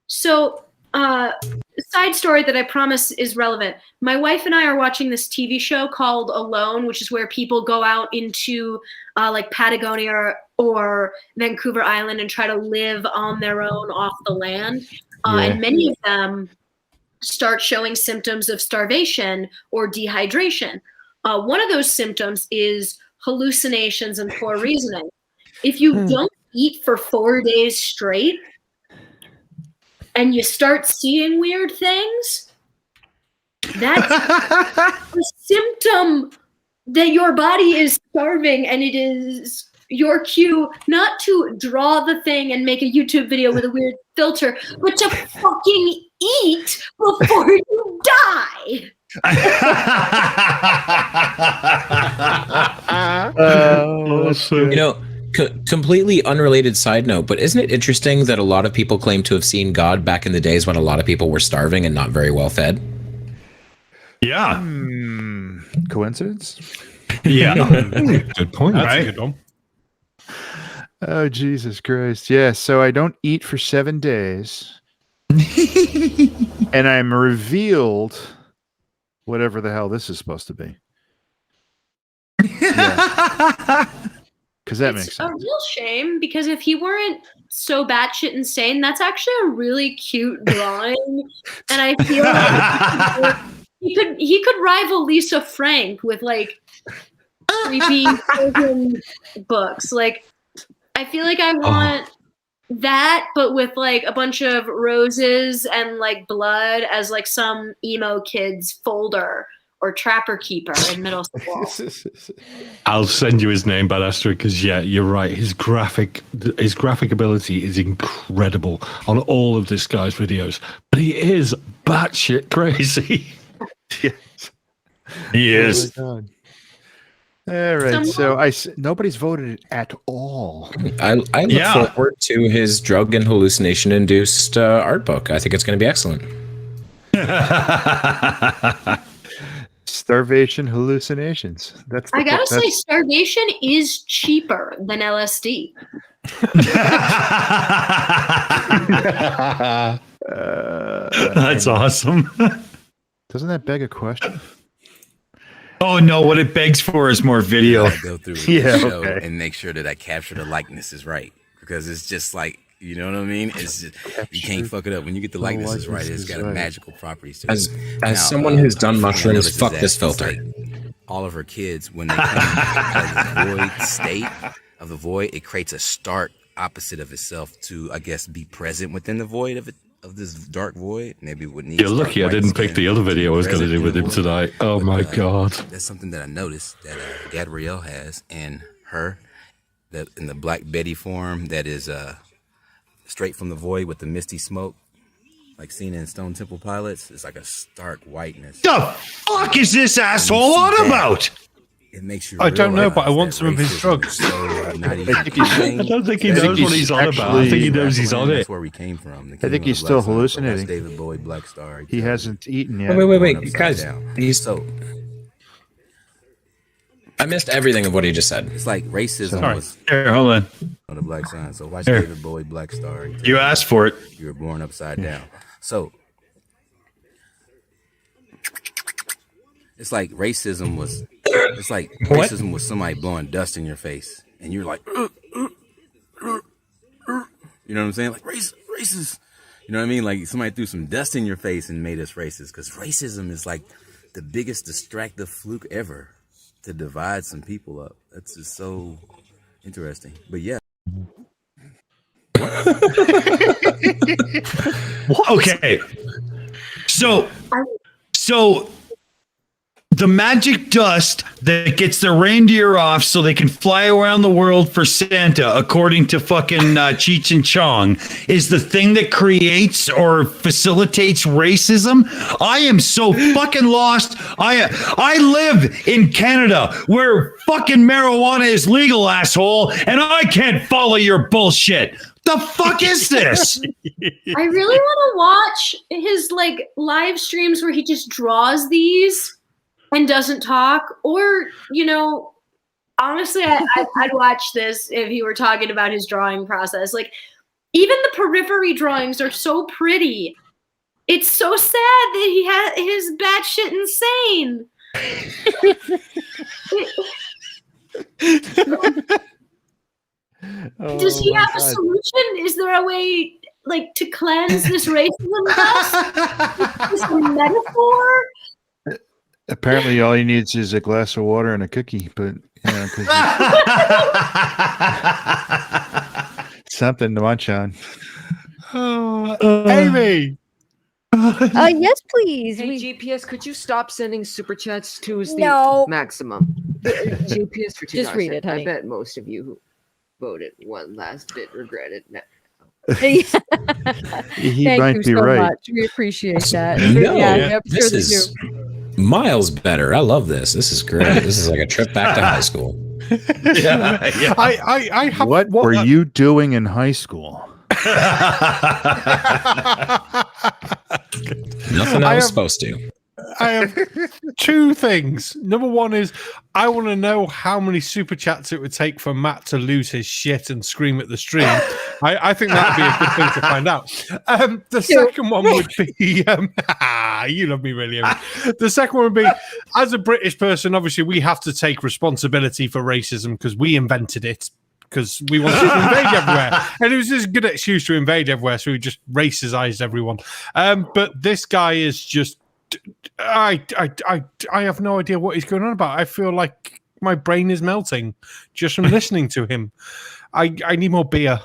So, side story that I promise is relevant. My wife and I are watching this TV show called Alone, which is where people go out into like Patagonia or Vancouver Island and try to live on their own off the land. And many of them start showing symptoms of starvation or dehydration. One of those symptoms is hallucinations and poor reasoning. If you don't eat for 4 days straight and you start seeing weird things, that's a symptom that your body is starving, and it is your cue not to draw the thing and make a YouTube video with a weird filter, but to fucking eat before you die. You know, completely unrelated side note, but isn't it interesting that a lot of people claim to have seen God back in the days when a lot of people were starving and not very well fed? Yeah. Coincidence? Yeah. Good point. That's Right. a good one. Oh, Jesus Christ. Yeah, so I don't eat for 7 days. And I'm revealed whatever the hell this is supposed to be. Yeah. Because that makes It's sense. a real shame, because if he weren't so batshit insane, that's actually a really cute drawing. And I feel like he could rival Lisa Frank with like creepy children books. Like, I feel like I want that, but with like a bunch of roses and like blood as like some emo kid's folder or trapper keeper in middle school. I'll send you his name, Bad Astra, because yeah, you're right. His graphic ability is incredible on all of this guy's videos, but he is batshit crazy. Yes. He is. Oh my God. All right, so nobody's voted at all. I look forward to his drug and hallucination induced art book. I think it's going to be excellent. Starvation hallucinations. I gotta say, starvation is cheaper than LSD. That's awesome. Doesn't that beg a question? Oh no! What it begs for is more video. I go through the show and make sure that I capture the likenesses right, because it's just like, you know what I mean. It's just, you can't fuck it up when you get the likenesses right. It's got a magical properties to it. As someone who's done mushrooms, fuck this filter. Like all of her kids, when they come out of the void state of the void, it creates a stark opposite of itself to, I guess, be present within the void of it. Of this dark void, maybe would need. You're lucky I didn't pick the other video I was going to do with him tonight. Oh my God. That's something that I noticed that Gabrielle has, and her, that in the Black Betty form, that is straight from the void with the misty smoke, like seen in Stone Temple Pilots. It's like a stark whiteness. The fuck is this asshole on about? It makes you. I don't know, but I realize want that some of his racism drugs. is so not even I don't think he knows what he's on about. I think he knows he's on it. That's where we came from. I think he's still hallucinating. David Bowie, Black Star. He hasn't eaten yet. Wait, guys. So I missed everything of what he just said. it's like racism was Here, hold on. on the black sign. So watch Here. David Bowie, Black Star. You asked for it. You were born upside down. So it's like racism was. It's like racism was somebody blowing dust in your face, and you're like, you know what I'm saying? Like racist. You know what I mean? Like somebody threw some dust in your face and made us racist. Because racism is like the biggest distractive fluke ever to divide some people up. That's just so interesting. But yeah. Okay. So the magic dust that gets the reindeer off so they can fly around the world for Santa, according to fucking Cheech and Chong, is the thing that creates or facilitates racism. I am so fucking lost. I live in Canada where fucking marijuana is legal, asshole, and I can't follow your bullshit. The fuck is this? I really want to watch his like live streams where he just draws these and doesn't talk, or honestly, I'd watch this if he were talking about his drawing process. Like, even the periphery drawings are so pretty. It's so sad that he his batshit insane. Does he have a solution? Is there a way, like, to cleanse this racism dust? Is this a metaphor? Apparently, all he needs is a glass of water and a cookie, but something to munch on. Aimee. Yes, please. Hey, GPS, could you stop sending super chats to us? No. The maximum. GPS for $2. Just read it, honey. I bet most of you who voted one last bit regret it now. He Thank might you be so right. much. We appreciate that. No, yeah, this sure is miles better. I love this. This is great. This is like a trip back to high school. Yeah. I have, what were you doing in high school? Nothing I was supposed to. I have two things. Number one is I want to know how many super chats it would take for Matt to lose his shit and scream at the stream. I think that would be a good thing to find out. The second one would be you love me really. Aimee. The second one would be, as a British person, obviously we have to take responsibility for racism because we invented it. Because we wanted to invade everywhere, and it was just a good excuse to invade everywhere, so we just racized everyone. But this guy is just, I have no idea what he's going on about. I feel like my brain is melting just from listening to him. I need more beer.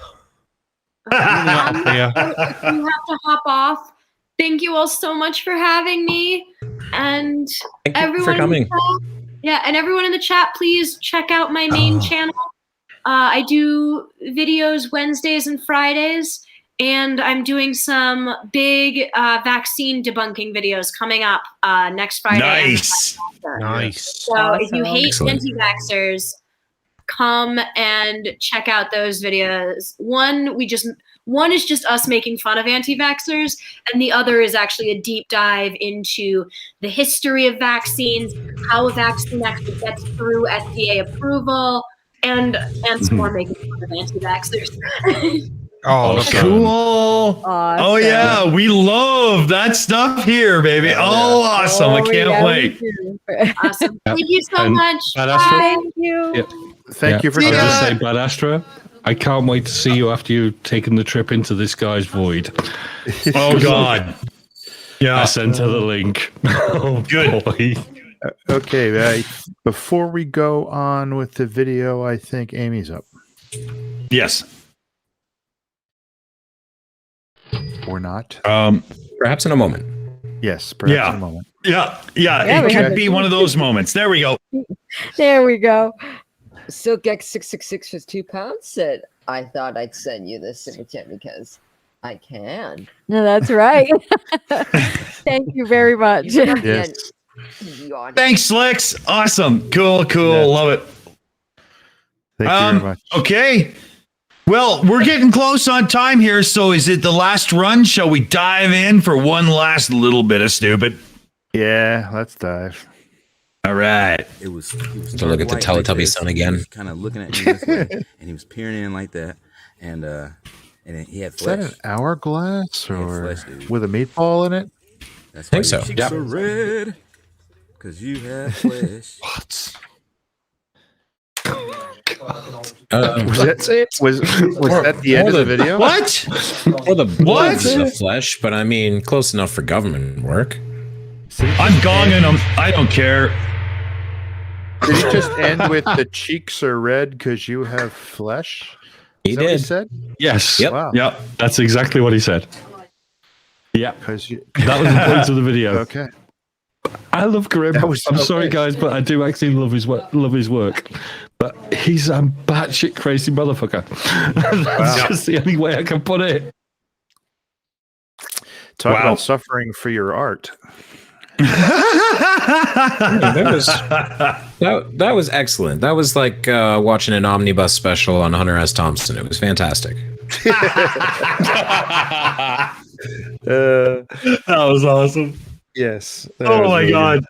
I need beer. You have to hop off. Thank you all so much for having me, and everyone for coming. in the chat, and everyone in the chat, please check out my main channel. I do videos Wednesdays and Fridays, and I'm doing some big vaccine debunking videos coming up next Friday. Nice. So if you hate Excellent. anti-vaxxers, come and check out those videos. One is just us making fun of anti-vaxxers, and the other is actually a deep dive into the history of vaccines, how a vaccine actually gets through FDA approval, and some more making fun of anti-vaxxers. Oh, cool. Oh, yeah. We love that stuff here, baby. Oh, awesome. I can't wait. Awesome. Thank you so much. Bad Astra. Thank you. Yep. Thank you for I'll coming. just say, Bad Astra, I can't wait to see you after you've taken the trip into this guy's void. Oh, God. Yeah. I sent her the link. Oh, good. Boy. Okay, before we go on with the video, I think Amy's up. Yes. Or not? Perhaps in a moment. Yes, perhaps in a moment. Yeah, Yeah, it we could had be to- one of those moments. There we go. There we go. SilkX666 with £2 said, I thought I'd send you this super chat because I can. No, that's right. Thank you very much. Yes. Thanks, Slicks. Awesome. Cool. Yeah. Love it. Thank you very much. Okay. Well, we're getting close on time here. So is it the last run? Shall we dive in for one last little bit of stupid? Yeah, let's dive. All right. It was To look at the Teletubby son again. Kind of looking at me this way, and he was peering in like that, and then he had Is that flesh. an hourglass or flesh, dude. with a meatball in it? That's Think why so. your cheeks Yep. are red, because you have flesh. What? Was that the end of the video? What? Or the blood What? in the flesh, but I mean, close enough for government work. I'm gonging them. I don't care. Did it just end with the cheeks are red because you have flesh? He Is that what did. he said? Yes. Yep. Wow. Yep. That's exactly what he said. Yeah. That was the point of the video. Okay. I love Grim. That was I'm so sorry, good. guys, but I do actually love his work. But he's a batshit crazy motherfucker. That's just the only way I can put it. Talk about suffering for your art. That was excellent. That was like watching an omnibus special on Hunter S. Thompson. It was fantastic. That was awesome. Yes. Oh my God.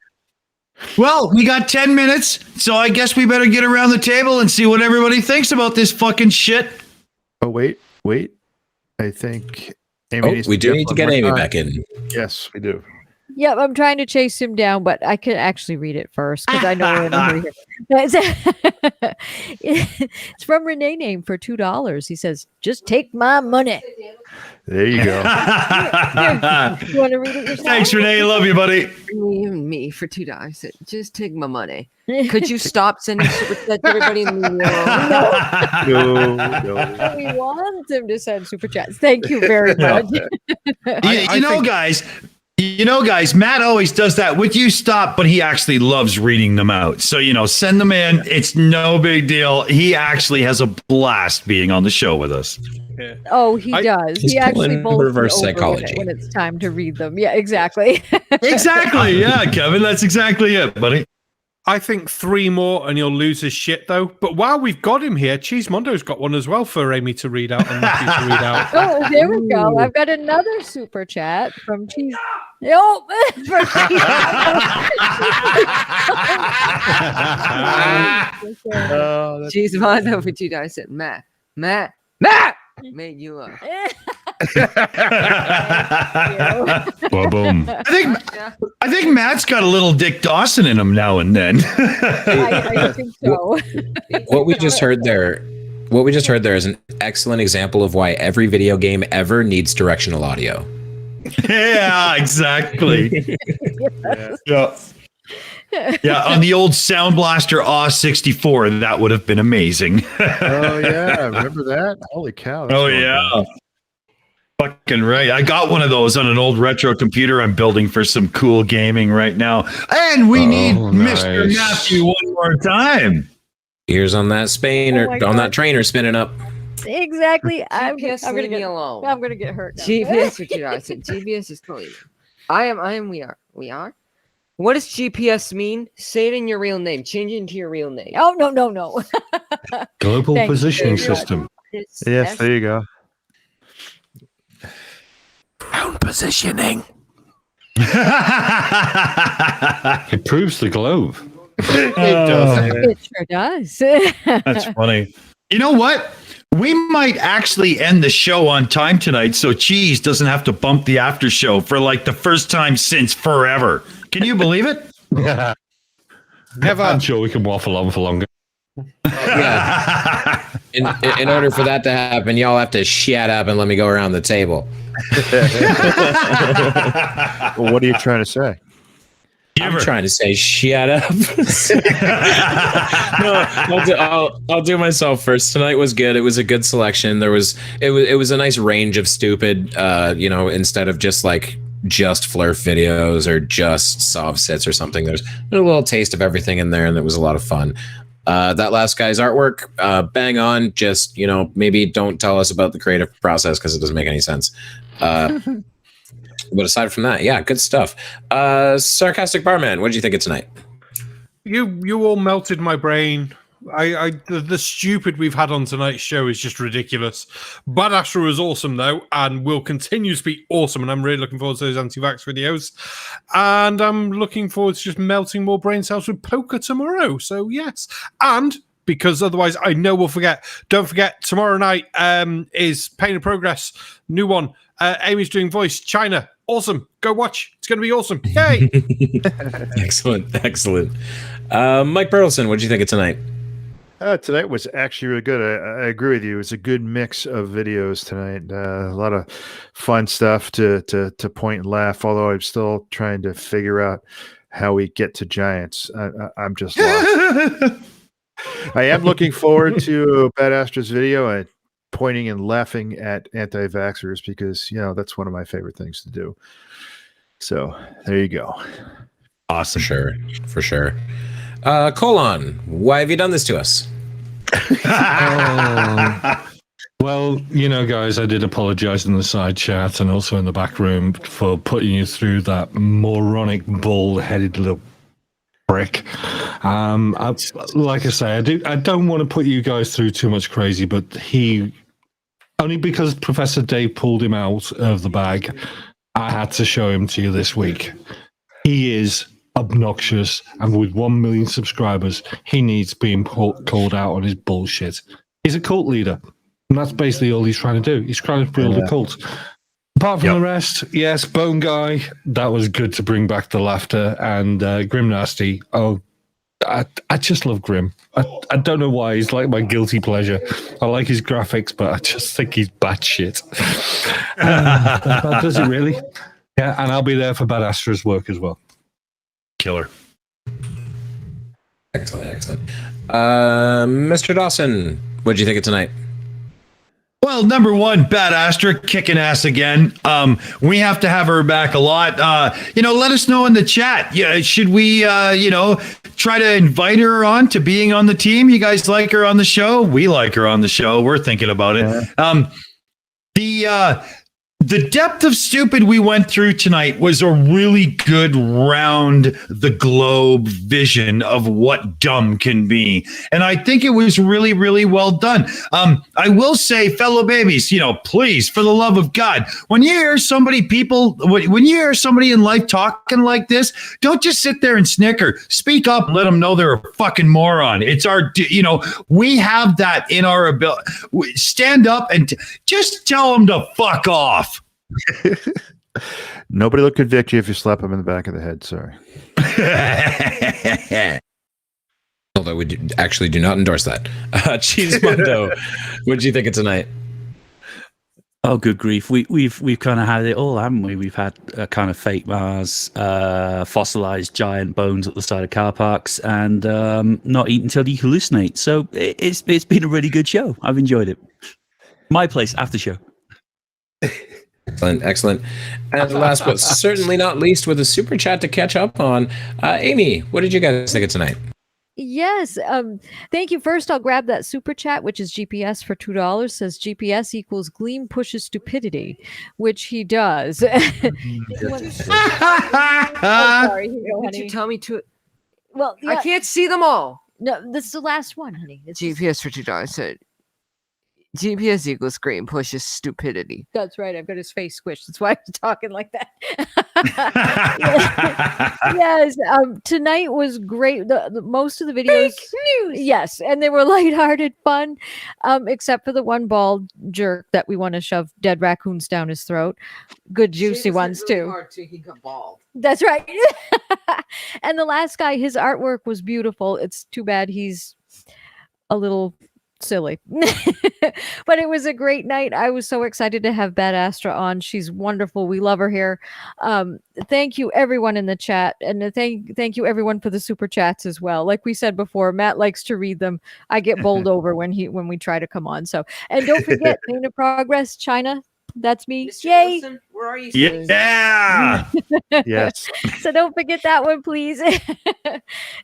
Well, we got 10 minutes, so I guess we better get around the table and see what everybody thinks about this fucking shit. Oh, wait. I think Aimee needs we to do jump need to on get one Aimee time. back in. Yes, we do. Yep, I'm trying to chase him down, but I can actually read it first because I know we're in a hurry here. It's from Renee Name for $2. He says, "Just take my money." There you go. You want to read it yourself? Thanks, Renee. Love you, buddy. Me for $2. Just take my money. Could you stop sending super chats to everybody in the No. We want him to send super chats. Thank you very much. You know, guys, Matt always does that with you. Stop, but he actually loves reading them out. So, send them in. It's no big deal. He actually has a blast being on the show with us. Oh, he does. He's He actually pulling bowls reverse me over psychology. when it's time to read them. Yeah, exactly. Exactly. Yeah, Kevin, that's exactly it, buddy. I think 3 more and you'll lose his shit, though. But while we've got him here, Cheesemondo's got one as well for Aimee to read out and Matthew to read out. Oh, there we go. I've got another super chat from Cheese. Oh, from Cheesemondo for $2 said, Matt, made you up. Boom. I think Matt's got a little Dick Dawson in him now and then. I think so. What we just heard there is an excellent example of why every video game ever needs directional audio. Yeah, exactly. Yeah. Yeah, on the old Sound Blaster AW64, that would have been amazing. Oh, yeah. Remember that? Holy cow. that's Oh, going yeah. down. Fucking right. I got one of those on an old retro computer I'm building for some cool gaming right now. And we need Mr. nice. Matthew one more time. Ears on that that trainer spinning up. Exactly. I'm GPS, gonna leave me get alone. I'm gonna get hurt. now. GPS for $2 said, GPS is calling you. I am, we are. What does GPS mean? Say it in your real name. Change it into your real name. Oh no. Global Thank you positioning very much. system. It's Yes, there you go. Ground positioning. It proves the globe. It does. It sure does. That's funny. You know what? We might actually end the show on time tonight so Cheese doesn't have to bump the after show for like the first time since forever. Can you believe it? I'm sure we can waffle on for longer. Yeah. In order for that to happen, y'all have to shut up and let me go around the table. Well, what are you trying to say? I'm trying to say shut up. No, I'll do myself first. Tonight was good. It was a good selection. It was a nice range of stupid. Instead of just flurf videos or just soft sits or something. There's a little taste of everything in there, and it was a lot of fun. That last guy's artwork, bang on. Just maybe don't tell us about the creative process because it doesn't make any sense. But aside from that, yeah, good stuff. Sarcastic Barman, what did you think of tonight? You all melted my brain. The stupid we've had on tonight's show is just ridiculous. Bad Astra was awesome though, and will continue to be awesome. And I'm really looking forward to those anti-vax videos. And I'm looking forward to just melting more brain cells with poker tomorrow. So yes, and because otherwise I know we'll forget. Don't forget tomorrow night is Pain of Progress, new one. Aimee's doing voice. China, awesome. Go watch. It's going to be awesome. Yay! Excellent. Mike Bertelson, what did you think of tonight? Tonight was actually really good. I agree with you. It was a good mix of videos tonight. A lot of fun stuff to point and laugh, although I'm still trying to figure out how we get to giants. I'm just lost. I am looking forward to Bad Astra's video. I pointing and laughing at anti-vaxxers because, that's one of my favorite things to do. So there you go. Awesome. For sure. Colon, why have you done this to us? Well, guys, I did apologize in the side chat and also in the back room for putting you through that moronic, bull-headed little prick. Like I say, I don't want to put you guys through too much crazy, but only because Professor Dave pulled him out of the bag, I had to show him to you this week. He is obnoxious, and with 1 million subscribers, he needs being called out on his bullshit. He's a cult leader, and that's basically all he's trying to do. He's trying to build a cult. Apart from the rest, yes, Bone Guy, that was good to bring back the laughter, and Grim Nasty. Oh, I just love Grim. I don't know why. He's like my guilty pleasure. I like his graphics, but I just think he's batshit. Does it really? Yeah, and I'll be there for Bad Astra's work as well. Killer. Excellent. Mr. Dawson, what did you think of tonight? Well, number one, Bad Astra kicking ass again. We have to have her back a lot. Let us know in the chat. Yeah, should we, try to invite her on to being on the team? You guys like her on the show? We like her on the show. We're thinking about it. The depth of stupid we went through tonight was a really good round the globe vision of what dumb can be. And I think it was really, really well done. I will say, fellow babies, please, for the love of God, when you hear somebody in life talking like this, don't just sit there and snicker. Speak up and let them know they're a fucking moron. It's our, we have that in our ability. Stand up and just tell them to fuck off. Nobody will convict you if you slap him in the back of the head. Sorry. Although we actually do not endorse that. Cheesemondo, what did you think of tonight? Oh, good grief! We've kind of had it all, haven't we? We've had kind of fake Mars, fossilized giant bones at the side of car parks, and not eat until you hallucinate. So it's been a really good show. I've enjoyed it. My place after show. Excellent. And last but certainly not least, with a super chat to catch up on, Aimee, what did you guys think of tonight? Yes. Thank you. First, I'll grab that super chat, which is GPS for $2. Says GPS equals Gleam pushes stupidity, which he does. Sorry, did you tell me to? Well, I can't see them all. No, this is the last one, honey. GPS for $2 said GPS equals Gleam pushes stupidity. That's right. I've got his face squished. That's why I'm talking like that. Yes. Tonight was great. The most of the videos. Fake news. Yes, and they were lighthearted, fun, except for the one bald jerk that we want to shove dead raccoons down his throat. Good juicy ones really too. Hard till he got bald. That's right. And the last guy, his artwork was beautiful. It's too bad he's a little silly. But it was a great night. I was so excited to have Bad Astra on. She's wonderful. We love her here. Thank you everyone in the chat, and thank you everyone for the super chats as well. Like we said before, Matt likes to read them. I get bowled over when we try to come on. So, and don't forget Pain of Progress China. That's me. Mr. Yay. Wilson, where are you? Yeah. Yes. So don't forget that one, please.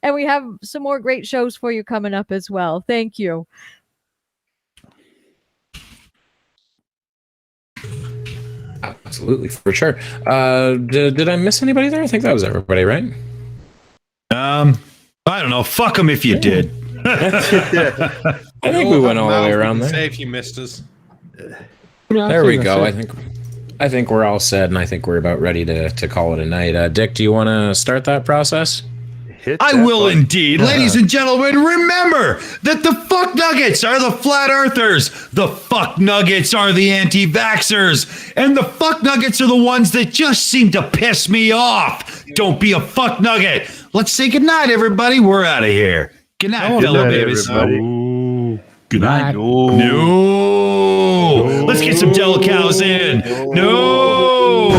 And we have some more great shows for you coming up as well. Thank you. Absolutely, for sure. Did I miss anybody there? I think that was everybody, right? I don't know. Fuck them if you did. I think we went all the way around there. Say if you missed us. There we go. I think we're all set, and I think we're about ready to call it a night. Dick, do you want to start that process? I will indeed. Ladies and gentlemen, remember that the fuck nuggets are the flat earthers, the fuck nuggets are the anti-vaxxers, and the fuck nuggets are the ones that just seem to piss me off. Don't be a fuck nugget. Let's say goodnight, everybody. We're out of here. Good night, fellow babies. Good night. No. Let's get some Del Cows in. No.